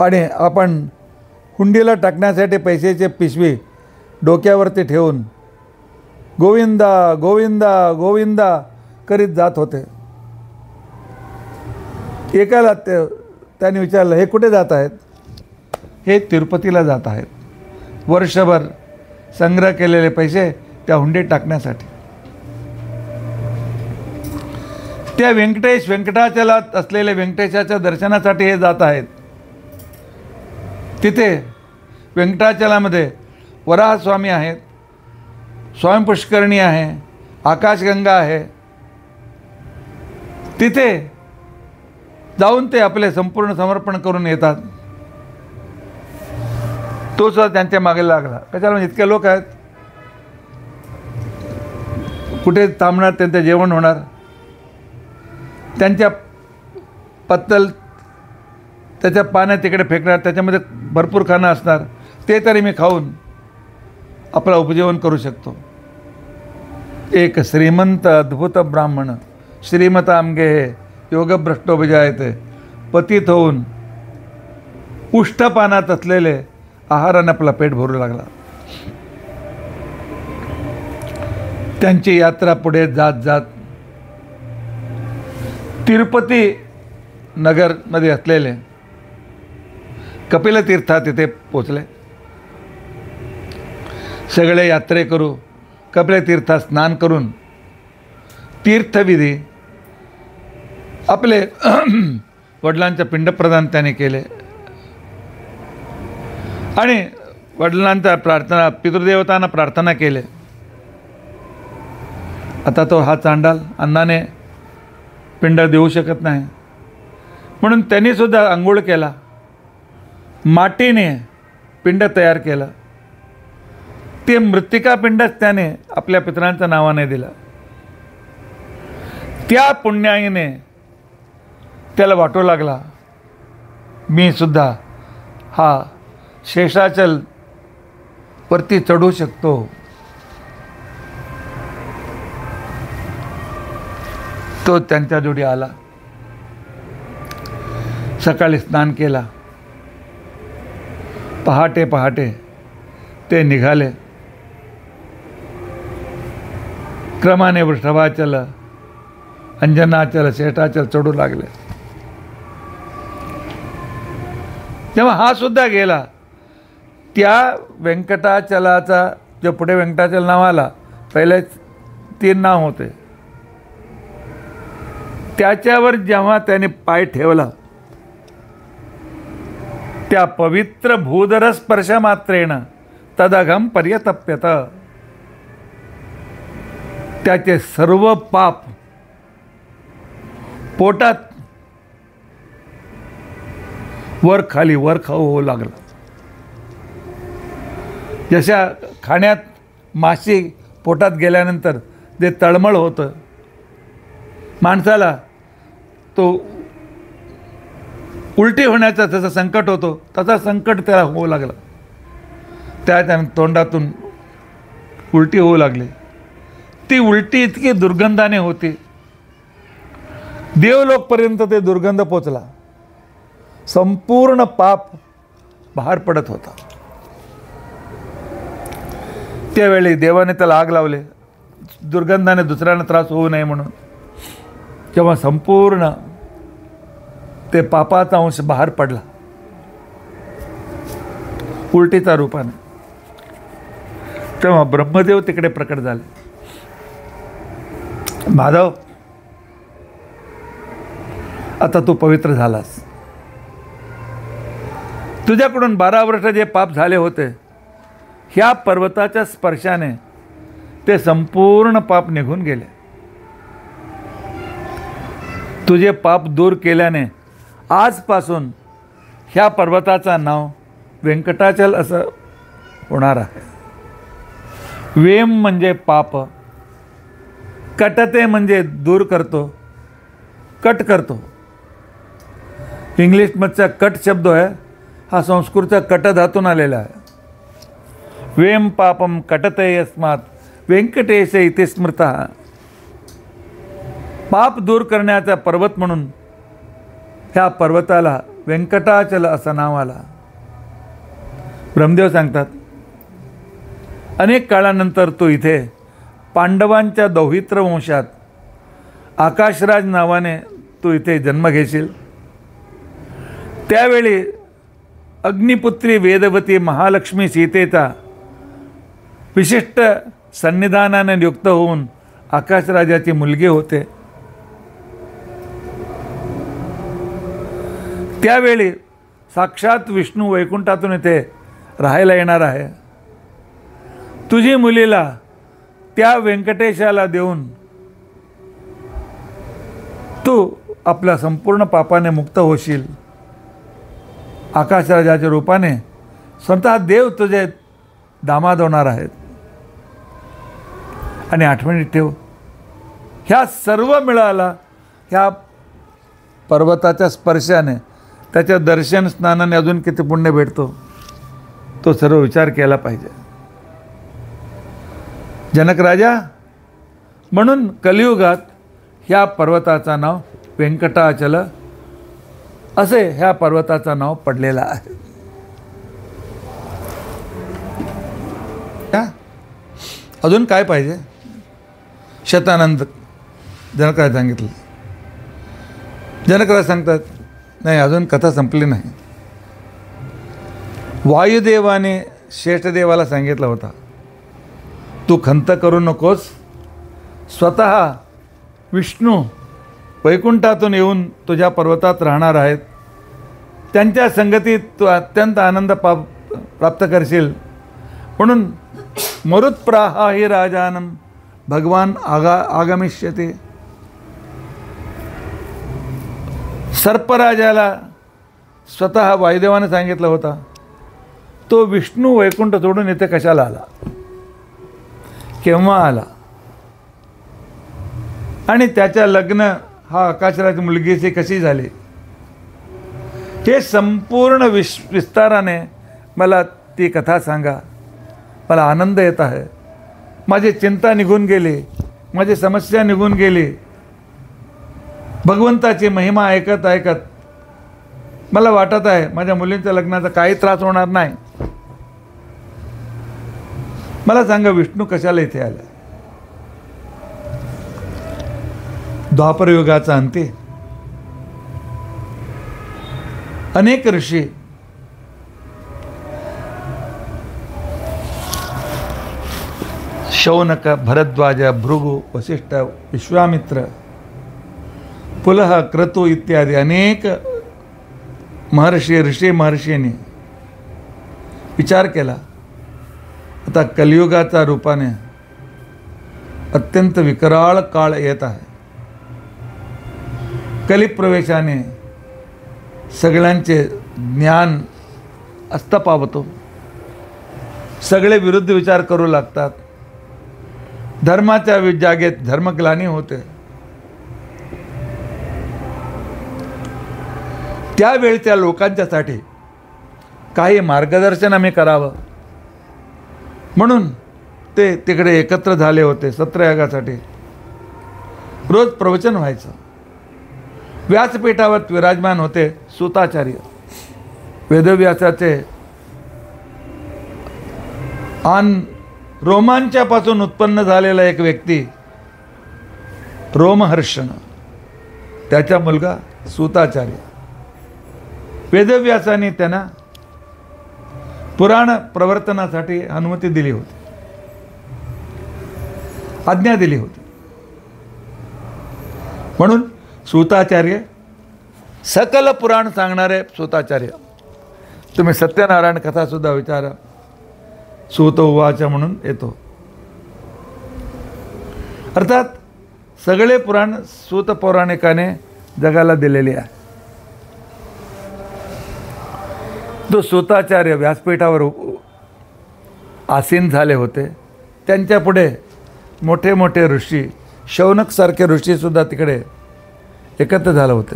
S1: आणि आपण हुंडीला टाकण्यासाठी पैशाची पिशवी डोक्यावरती ठेवून गोविंदा गोविंदा गोविंदा करीत जात होते. एकाला त्याने विचारलं, हे कुठे जात आहेत. हे तिरुपतीला जात आहेत. वर्षभर संग्रह केलेले पैसे त्या हुंडीत टाकण्यासाठी. त्या व्यंकटाचलात असलेल्या व्यंकटेशाच्या दर्शनासाठी हे जात आहेत. तिथे व्यंकटाचलामध्ये वराहस्वामी आहेत, स्वयंपुष्करणी आहे, आकाशगंगा आहे. तिथे जाऊन ते आपले संपूर्ण समर्पण करून येतात. तो सुद्धा त्यांच्या मागे लागला. कशाला, म्हणजे इतके लोक आहेत, कुठे थांबणार, त्यांचं जेवण होणार. त्यांच्या पत्तल त्याच्या पाण्यात तिकडे फेकणार, त्याच्यामध्ये भरपूर खाणं असणार, ते तरी मी खाऊन आपलं उपजीवन करू शकतो. एक श्रीमंत अद्भुत ब्राह्मण श्रीमतांगे योगभ्रष्टोपजायते पतित होऊन उष्टपानात असलेले आहाराने आपला पेट भरू लागला. त्यांची यात्रा पुढे जात जात तिरुपती नगरमध्ये असलेले कपिलतीर्थात तिथे पोचले. सगळे यात्रेकरू कपिलतीर्थात स्नान करून तीर्थविधी आपले वडिलांच्या पिंडप्रदान त्याने केले आणि वडिलांचा प्रार्थना, पितृदेवतांना प्रार्थना केले. आता तो हा चांडाल अन्नाने पिंड देऊ शकत नाही, म्हणून त्यांनी सुद्धा आंघोळ केला मातीने पिंड तयार केलं. ते मृत्तिका पिंडच त्याने आपल्या पितरांच्या नावाने दिलं. त्या पुण्याईने त्याला वाटू लागला, मी सुद्धा हा शेषाचल वरती चढू शकतो. तो त्यांच्या जोडी आला. सकाळी स्नान केला. पहाटे पहाटे ते निघाले. क्रमाने वृषभाचल, अंजनाचल, शेषाचल चढू लागले. तेव्हा हा सुद्धा गेला. त्या व्यंकटाचलाचा जो पुढे व्यंकटाचल नाव आला, पहिले 3 नाव होते, त्याच्यावर जेव्हा त्याने पाय ठेवला, त्या पवित्र भूधर स्पर्श मात्रेण तदघम पर्यतप्यत. त्याचे सर्व पाप पोटात वर खाली होऊ लागलं. जशा खाण्यात माशी पोटात गेल्यानंतर जे तळमळ होतं माणसाला, तो उलटी होण्याचा जसं संकट होतो तसा संकट त्याला होऊ लागला. त्याच्या तोंडातून उलटी होऊ लागली. ती उलटी इतकी दुर्गंधाने होती, देवलोकपर्यंत ते दुर्गंध पोचला. संपूर्ण पाप बाहेर पडत होता. त्यावेळी देवाने त्याला आग लावले, दुर्गंधाने दुसऱ्यांना त्रास होऊ नये म्हणून. जेव्हा संपूर्ण ते पापाचा अंश बाहेर पडला उलटीचा रूपाने, तेव्हा ब्रह्मदेव तिकडे प्रकट झाले. माधव, आता तू पवित्र झालास. तुझ्याकडून 12 वर्ष जे पाप झाले होते, ह्या पर्वताच्या स्पर्शाने ते संपूर्ण पाप निघून गेले. तुझे पाप दूर केल्याने आजपासून ह्या पर्वताचं नाव व्यंकटाचल असं होणार आहे. वेम म्हणजे पाप, कटते म्हणजे दूर करतो, कट करतो. इंग्लिशमधचा कट शब्द आहे, हा संस्कृतचा कट धातून आलेला आहे. वेम पापम कटते यस्मात व्यंकटेश इति स्मृतः. पाप दूर करण्याचा पर्वत म्हणून ह्या पर्वताला व्यंकटाचल असं नाव आला. ब्रह्मदेव सांगतात, अनेक काळानंतर तो इथे पांडवांच्या दौहित्र वंशात आकाशराज नावाने तू इथे जन्म घेशील. त्यावेळी अग्निपुत्री वेदवती महालक्ष्मी सीतेचा विशिष्ट सन्निधानाने नियुक्त होऊन आकाशराजाची मुलगी होते. त्यावेळी साक्षात विष्णू वैकुंठातून इथे राहायला येणार आहे. तुझी मुलीला त्या व्यंकटेशाला देऊन तू आपल्या संपूर्ण पापाने मुक्त होशील. आकाशराजाच्या रूपाने स्वतः देव तुझे दामाद होणार आहेत. आणि आठवणीत ठेव, ह्या सर्व मिळाला ह्या पर्वताच्या स्पर्शाने. त्याच्या दर्शन स्नानाने अजून किती पुण्य भेटतो तो सर्व विचार केला पाहिजे. जनक राजा, म्हणून कलियुगात ह्या पर्वताचं नाव व्यंकटाचल असे ह्या पर्वताचं नाव पडलेलं आहे. अजून काय पाहिजे? शतानंद जनकराज सांगितलं. जनकराज सांगतात, नाही, अजून कथा संपली नाही. वायुदेवाने श्रेष्ठदेवाला सांगितलं होता, तू खंत करू नकोस. स्वतः विष्णू वैकुंठातून येऊन तुझ्या पर्वतात राहणार आहेत. त्यांच्या संगतीत तू अत्यंत आनंद प्राप्त करशील. म्हणून मरुत्प्राहाहि राजानम भगवान आगमिष्यते. सर्पराजाला स्वतः वायुदेवाने सांगितलं होता, तो विष्णू वैकुंठ सोडून इथे कशाला आला, केव्हा आला, आणि त्याच्या लग्न हा आकाशराज मुलगीची कशी झाली, हे संपूर्ण विस्ताराने मला ती कथा सांगा. मला आनंद येत आहे, माझी चिंता निघून गेली, माझी समस्या निघून गेली. भगवंताची महिमा ऐकत ऐकत मला वाटत आहे माझ्या मुलींच्या लग्नाचा काही त्रास होणार नाही. मला सांगा, विष्णू कशाला इथे आला? द्वापर युगाचा अंती अनेक ऋषी शौनक, भरद्वाज, भृगु, वसिष्ठ, विश्वामित्र, पुलह, क्रतु इत्यादी अनेक महर्षी, ऋषी महर्षींनी विचार केला. आता कलियुगाचा रूपाने अत्यंत विकराळ काळ येत आहे. कलिप्रवेशाने सगळ्यांचे ज्ञान अस्तापावतो, सगळे विरुद्ध विचार करू लागतात, धर्माच्या जागेत धर्मग्लानी होते. त्यावेळच्या लोकांच्यासाठी काही मार्गदर्शन आम्ही करावं म्हणून ते तिकडे एकत्र झाले होते. सत्रयागासाठी रोज प्रवचन व्हायचं. व्यासपीठावर विराजमान होते सूताचार्य, वेदव्यासाचे रोमांच्यापासून उत्पन्न झालेला एक व्यक्ती रोमहर्षण, त्याचा मुलगा सूताचार्य. वेदव्यासाने त्यांना पुराण प्रवर्तनासाठी अनुमती दिली होती, आज्ञा दिली होती. म्हणून सूताचार्य, सकल पुराण सांगणारे सूताचार्य. तुम्ही सत्यनारायण कथासुद्धा विचारा, सूत उवाच म्हणून येतो. अर्थात सगळे पुराण सूत पौराणिकाने जगाला दिलेले आहे. तो सूताचार्य व्यासपीठावर आसीन झाले होते. त्यांच्या पुढे मोठे मोठे ऋषी, शौनकसारखे ऋषीसुद्धा तिकडे एकत्र झाले होते.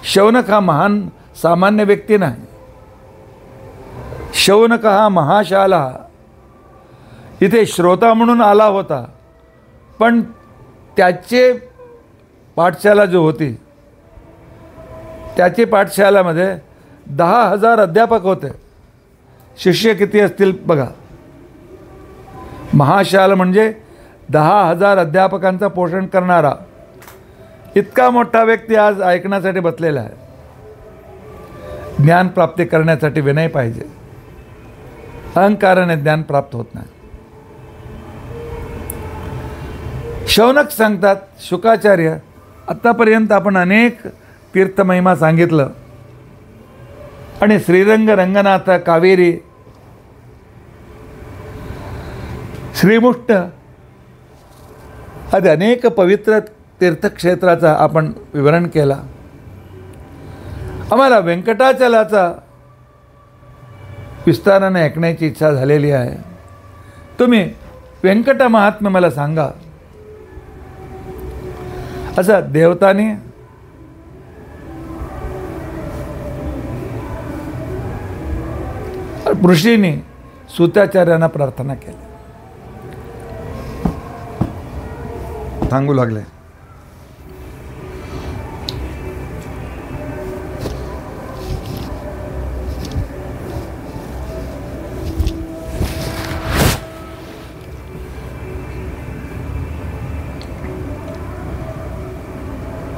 S1: शौनक हा महान सामान्य व्यक्ती नाही. शौनक हा महाशाला इथे श्रोता म्हणून आला होता, पण त्याचे पाठशाला जो होती, त्याची पाठशालामध्ये 10,000 अध्यापक होते. शिष्य किती असतील बघा. महाशाल म्हणजे 10,000 अध्यापकांचं पोषण करणारा इतका मोठा व्यक्ती आज ऐकण्यासाठी बसलेला आहे. ज्ञान प्राप्ती करण्यासाठी विनय पाहिजे. अहंकाराने ज्ञान प्राप्त होत नाही. शौनक सांगतात, शुकाचार्य, आत्तापर्यंत आपण अनेक तीर्थमहिमा सांगितलं आणि श्रीरंग, रंगनाथ, कावेरी, श्रीमुष्ट आदी अनेक पवित्र तीर्थक्षेत्राचा आपण विवरण केला. आम्हाला व्यंकटाचलाचा विस्ताराने ऐकण्याची इच्छा झालेली आहे. तुम्ही व्यंकट महात्म्य मला सांगा. असं देवतांनी ऋषींनी सूताचार्यांना प्रार्थना केली. सांगू लागले,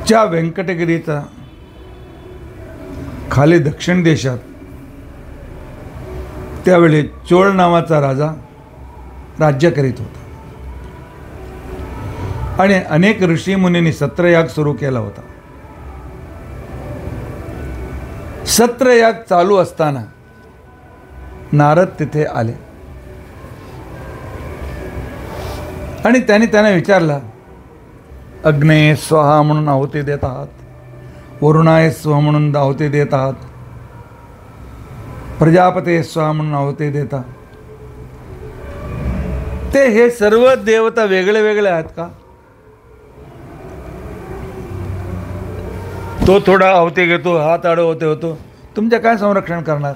S1: ज्या व्यंकटगिरीचा खाली दक्षिण देशात त्यावेळी चोळ नावाचा राजा राज्य करीत होता आणि अनेक ऋषी मुनींनी सत्रयाग सुरू केला होता. सत्रयाग चालू असताना नारद तिथे आले आणि त्यांना विचारला, अग्नेय स्वाहा म्हणून आहुती देत आहात, वरुणाय स्व म्हणून आहुती देत आहात, प्रजापते स्वा म्हणून आहुती देता. ते हे सर्व देवता वेगळे वेगळे आहेत का? तो थोडा आहुती घेतो, हात आडो होते होतो, तुमचे काय संरक्षण करणार?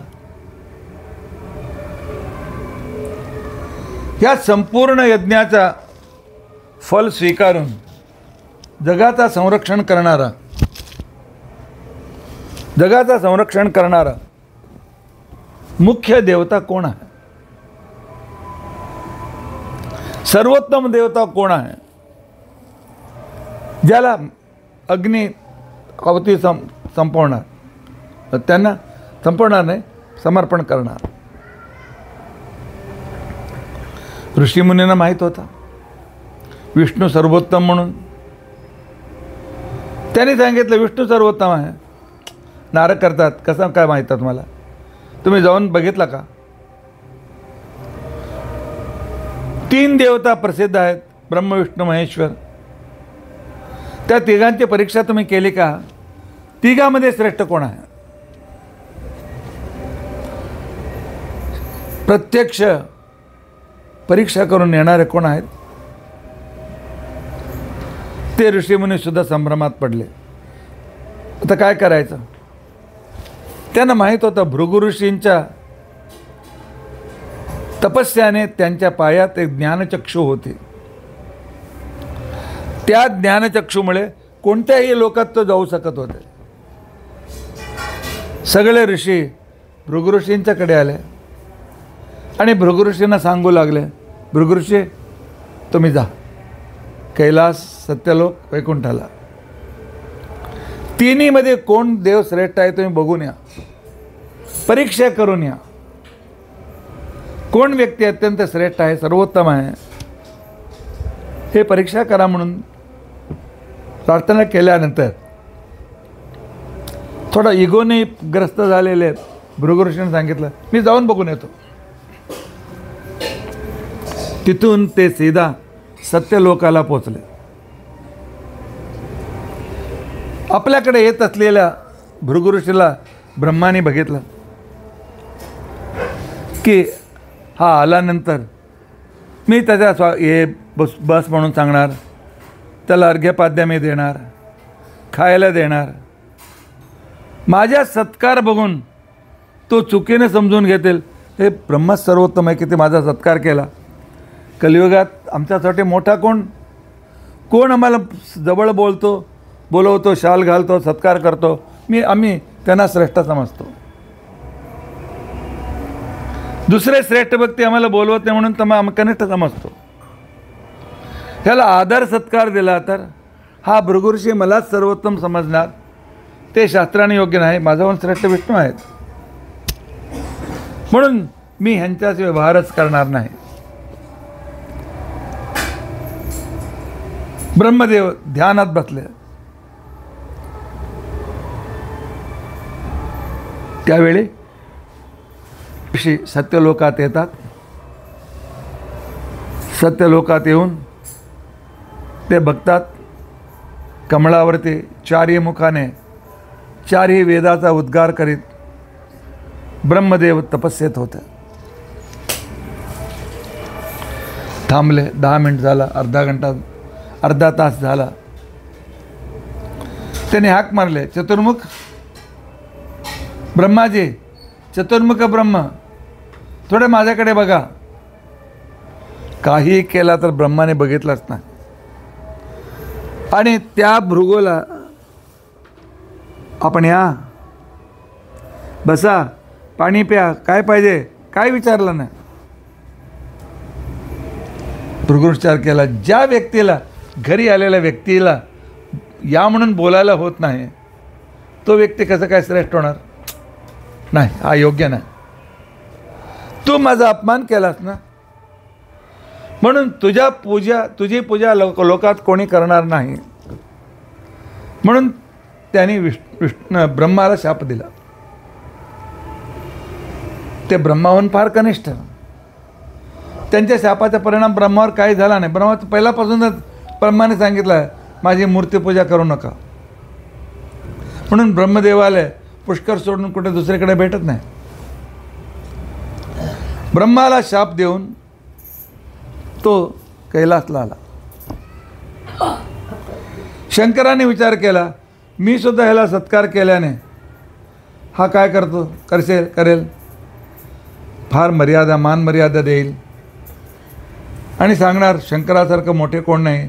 S1: या संपूर्ण यज्ञाचा फल स्वीकारून जगाचा संरक्षण करणारा मुख्य देवता कोण आहे? सर्वोत्तम देवता कोण आहे? ज्याला अग्नी आहुती संपवणार, त्यांना संपवणार नाही, समर्पण करणार. ऋषीमुनींना माहीत होता विष्णू सर्वोत्तम म्हणून. त्यांनी सांगितलं विष्णू सर्वोत्तम आहे. नारद करतात, कसं काय माहीत आहे तुम्हाला? तुम्ही जाऊन बघितला का? 3 देवता प्रसिद्ध आहेत, ब्रह्म विष्णू महेश्वर. त्या तिघांची परीक्षा तुम्ही केली का? तिघामध्ये श्रेष्ठ कोण आहे? प्रत्यक्ष परीक्षा करून येणारे कोण आहेत? ते ऋषीमुनी सुद्धा संभ्रमात पडले. आता काय करायचं? त्यांना माहीत होतं भृगु ऋषींच्या तपस्याने त्यांच्या पायात एक ज्ञानचक्षु होते. त्या ज्ञानचक्षुमुळे कोणत्याही लोकात तो जाऊ शकत होते. सगळे ऋषी भृगु ऋषींच्याकडे आले आणि भृगु ऋषींना सांगू लागले, भृगु ऋषी तुम्ही जा कैलास, सत्यलोक, वैकुंठाला. तिन्हीमध्ये कोण देव श्रेष्ठ आहे तुम्ही बघून या, परीक्षा करून या. कोण व्यक्ती अत्यंत श्रेष्ठ आहे, सर्वोत्तम आहे, हे परीक्षा करा म्हणून प्रार्थना केल्यानंतर थोडा इगोने ग्रस्त झालेले भृगु ऋषीने सांगितलं मी जाऊन बघून येतो. तिथून ते सीधा सत्यलोकाला पोचले. आपल्याकडे येत असलेल्या भृगु ऋषीला ब्रह्माने बघितलं की हा आल्यानंतर मी त्याच्या हे बस म्हणून सांगणार, त्याला अर्घ्यपाद्य मी देणार, खायला देणार. माझ्या सत्कार बघून तो चुकीने समजून घेतील हे ब्रह्मच सर्वोत्तम आहे की ते माझा सत्कार केला. कलियुगात आमच्यासाठी मोठा कोण आम्हाला जवळ बोलवतो, शाल घालतो, सत्कार करतो, आम्ही त्यांना श्रेष्ठ समजतो. दुसरे श्रेष्ठ व्यक्ती आम्हाला बोलवत नाही म्हणून आम्ही कनिष्ठ समजतो. ह्याला आदर सत्कार दिला तर हा भृगु ऋषी मलाच सर्वोत्तम समजणार, ते शास्त्राने योग्य नाही, माझाहून श्रेष्ठ विष्णू आहेत म्हणून मी ह्यांच्याशी व्यवहारच करणार नाही. ब्रह्मदेव ध्यानात बसले. त्यावेळी ऋषी सत्यलोकात येतात. सत्यलोकात येऊन ते बघतात कमळावरती 4ही मुखाने 4ही वेदाचा उद्गार करीत ब्रह्मदेव तपस्येत होते. थांबले. 10 मिनिट झाला, अर्धा तास झाला. त्याने हाक मारले, चतुर्मुख ब्रह्माजी, चतुर्मुख ब्रह्म, थोडे माझ्याकडे बघा. काही केला तर ब्रह्माने बघितलंच नाही आणि त्या भृगूला आपण या बसा, पाणी प्या, काय पाहिजे काय विचारलं नाही. भृगुविचार केला. ज्या व्यक्तीला, घरी आलेल्या व्यक्तीला या म्हणून बोलायला होत नाही, तो व्यक्ती कसं काय श्रेष्ठ होणार? नाही, हा योग्य नाही. तू माझा अपमान केलास ना, म्हणून तुझी पूजा लोकात कोणी करणार नाही. म्हणून त्यांनी ब्रह्माला शाप दिला. ते ब्रह्माहून फार कनिष्ठ. त्यांच्या शापाचा परिणाम ब्रह्मावर काही झाला नाही. ब्रह्माचं पहिल्यापासूनच ब्रह्माने सांगितलं माझी मूर्तीपूजा करू नका म्हणून. ब्रह्मदेवाला पुष्कर सोडून कुठे दुसरीकडे भेटत नाही. ब्रह्माला शाप देऊन तो कैलासला आला. शंकराने विचार केला, मी सुद्धा ह्याला सत्कार केल्याने हा काय करेल, फार मर्यादा, मान मर्यादा देईल आणि सांगणार शंकरासारखं मोठे कोण नाही,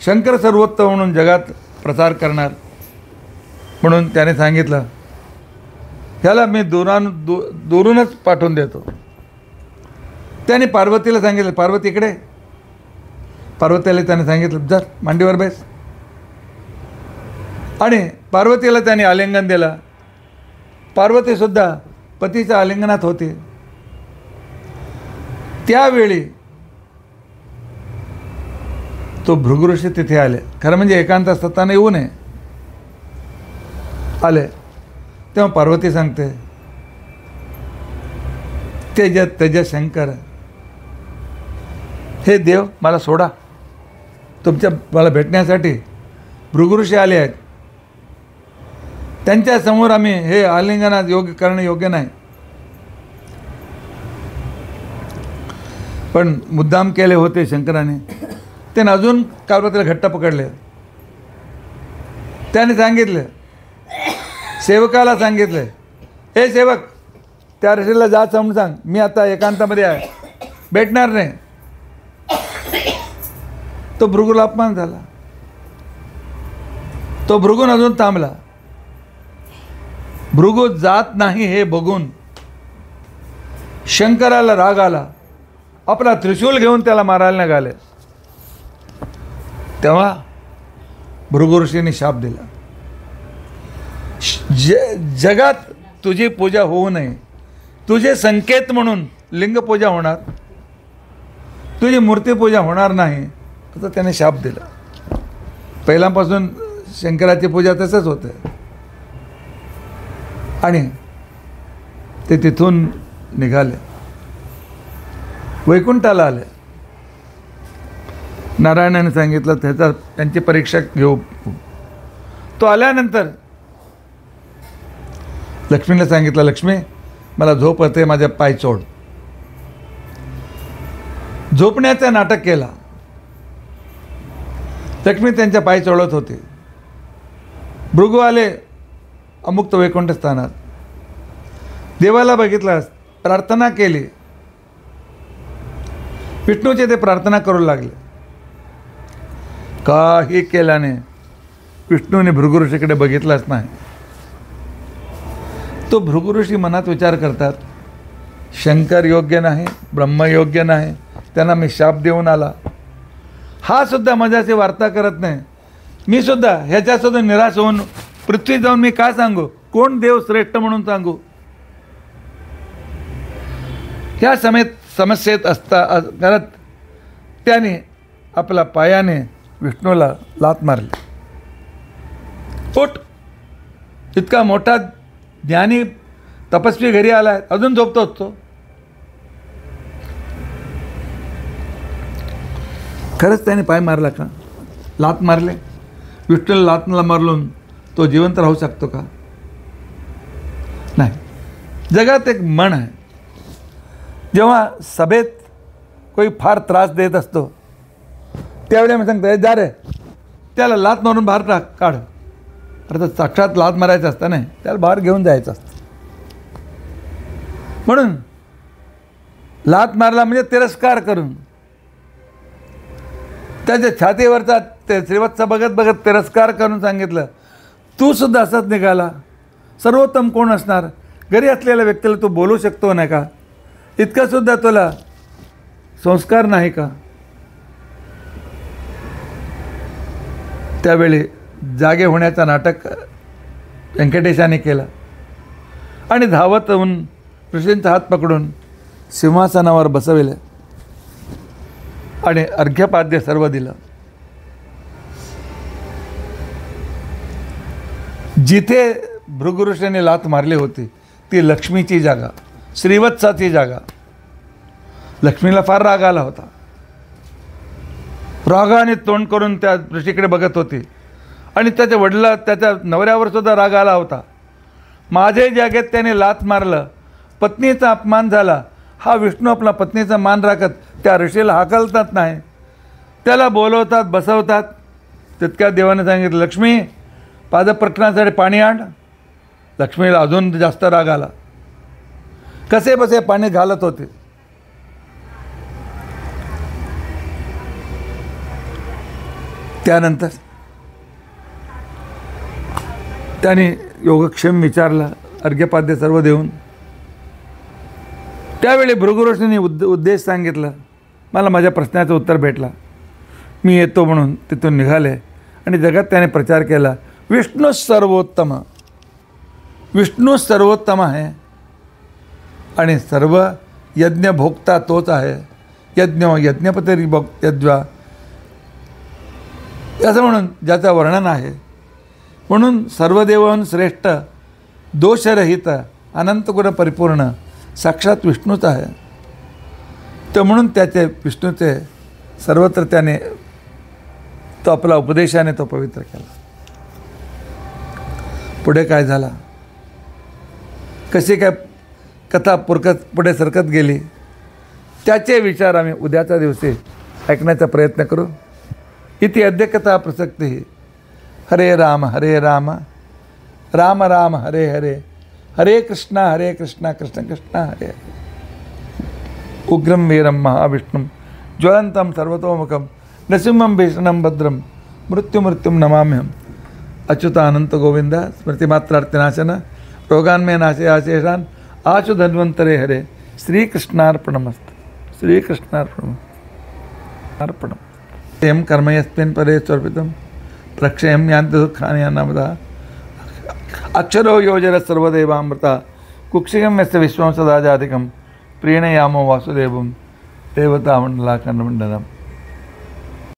S1: शंकर सर्वोत्तम म्हणून जगात प्रचार करणार. म्हणून त्याने सांगितलं, ह्याला मी दुरूनच पाठवून देतो. त्याने पार्वतीला सांगितलं, पार्वती इकडे. पार्वतीला त्याने सांगितलं, जर मांडीवर बेस. आणि पार्वतीला त्याने आलिंगन दिलं. पार्वतीसुद्धा पतीच्या आलिंगनात होती. त्यावेळी तो भृगुऋषी तिथे आले. खरं म्हणजे एकांत असताना येऊ नये. आले तेव्हा पार्वती सांगते, तेज शंकर, हे देव मला सोडा, मला भेटण्यासाठी भृगुऋषी आले आहेत. त्यांच्या समोर आम्ही हे आलिंगनात करणं योग्य नाही. पण मुद्दाम केले होते शंकराने. त्याने अजून पार्वतीला घट्ट पकडले. त्याने सांगितले, सेवकाला सांगितले, हे सेवक, त्या ऋषीला जा समजून सांग, मी आता एकांतामध्ये आहे, भेटणार नाही. तो भृगूला अपमान झाला. तो भृगून अजून थांबला. भृगू जात नाही हे बघून शंकराला राग आला. आपला त्रिशूल घेऊन त्याला मारायला निघाले. तेव्हा भृगु ऋषींनी शाप दिला, जगात तुझी पूजा होऊ नये, तुझे संकेत म्हणून लिंगपूजा होणार, तुझी मूर्तीपूजा होणार नाही, असं त्याने शाप दिला. पहिल्यापासून शंकराची पूजा तसंच होते. आणि ते तिथून निघाले, वैकुंठाला आले. नारायणाने सांगितलं त्यांची परीक्षा घेऊ. तो आल्यानंतर लक्ष्मीला सांगितलं, लक्ष्मी मला झोप येते, माझे पाय चोड. झोपण्याचं नाटक केला. लक्ष्मी त्यांच्या पाय चोळत होते. भृगू आले अमुक्त वैकुंठ स्थानात. देवाला बघितलं, प्रार्थना केली. विष्णूचे ते प्रार्थना करू लागले. काही केल्याने विष्णूने भृगु ऋषीकडे बघितलंच नाही. तो भृगु ऋषी मनात विचार करतात, शंकर योग्य नाही, ब्रह्म योग्य नाही, त्यांना मी शाप देऊन आला. हा सुद्धा माझ्याशी वार्ता करत नाही. मी सुद्धा ह्याच्यासुद्धा निराश होऊन पृथ्वी जाऊन मी काय सांगू, कोण देव श्रेष्ठ म्हणून सांगू. ह्या समस्येत करत त्याने आपल्या पायाने विष्णूला लात मारली. उठ, इतका मोठा ज्ञानी तपस्वी घरी आला आहे, अजून झोपतोच तो. खरंच त्याने पाय मारला का? लात मारले. विष्णूला लातला मारलून तो जिवंत राहू शकतो का? नाही. जगात एक म्हण आहे, जेव्हा सभेत कोई फार त्रास देत असतो त्यावेळी आम्ही सांगतो, जा रे, त्याला लात मारून बाहेर काढ. अर्थात साक्षात लात मारायचं असतं नाही, त्याला बाहेर घेऊन जायचं असतं. म्हणून लात मारला म्हणजे तिरस्कार करून त्याच्या छातीवरचा ते श्रीवत्स बघत बघत तिरस्कार करून सांगितलं, तू सुद्धा असंच निघाला, सर्वोत्तम कोण असणार, घरी असलेल्या व्यक्तीला तू बोलू शकतो नाही का, इतकासुद्धा तुला संस्कार नाही का. त्यावेळी जागे होण्याचा नाटक व्यंकटेशाने केला आणि धावत येऊन ऋषींचा हात पकडून सिंहासनावर बसविले आणि अर्घ्यपाद्य सर्व दिलं. जिथे भृगु ऋषीने लात मारली होती ती लक्ष्मीची जागा, श्रीवत्साची जागा. लक्ष्मीला फार राग आला होता. रागाने तोंड करून त्या ऋषीकडे बघत होती आणि त्याच्या वडिला त्याच्या नवऱ्यावर सुद्धा राग आला होता. माझ्या जागेत त्याने लात मारलं, पत्नीचा अपमान झाला हा विष्णू आपला पत्नीचा मान राखत त्या ऋषीला हाकलतात नाही, त्याला बोलवतात, बसवतात. तितक्या देवाने सांगितलं, लक्ष्मी पादप्रक्षणासाठी पाणी आण. लक्ष्मीला अजून जास्त राग आला. कसे बसे पाणी घालत होते. त्यानंतर त्याने योगक्षेम विचारला, अर्घ्यपाद्य सर्व देऊन. त्यावेळी भृगुऋषींनी उद्देश सांगितला. मला माझ्या प्रश्नाचं उत्तर भेटला. मी येतो म्हणून तिथून निघाले आणि जगात त्याने प्रचार केला, विष्णू सर्वोत्तम. विष्णू सर्वोत्तम आहे आणि सर्व यज्ञ भोगता तोच आहे. यज्ञपती यज्वा असं म्हणून ज्याचं वर्णन आहे. म्हणून सर्वदेवाहून श्रेष्ठ, दोषरहित, अनंतगुण परिपूर्ण साक्षात विष्णूच आहे. तर म्हणून त्याचे विष्णूचे सर्वत्र त्याने तो आपला उपदेशाने तो पवित्र केला. पुढे काय झाला, कशी काय कथा पुढे सरकत गेली, त्याचे विचार आम्ही उद्याच्या दिवशी ऐकण्याचा प्रयत्न करू. इति अद्य कथा प्रसक्ती. हरे राम राम राम हरे हरे, हरे कृष्णा कृष्ण कृष्ण हरे हरे. उग्रं वीरं महाविष्णुं ज्वलन्तं सर्वतोमुखं नृसिंहं भीषणं भद्रं मृत्युं नमाम्यहम्. अच्युतानंत गोविंद स्मृतिमात्रार्थिनाशन रोगान्मे नाशयाशेषान् आशु धन्वन्तरे हरे. श्रीकृष्णार्पणमस्तु. श्रीकृष्णार्पणम्. यं कर्म यस्मिन् परे स्वर्पितं प्रक्षयं यान्ति दुःखानि अनामतः. अक्षरो योजन सर्वदेवामृता कुक्षिगं यस्य विश्वं सदा जातिकं प्रीणयामो वासुदेवं देवतामण्डलाकर्णमण्डलम्.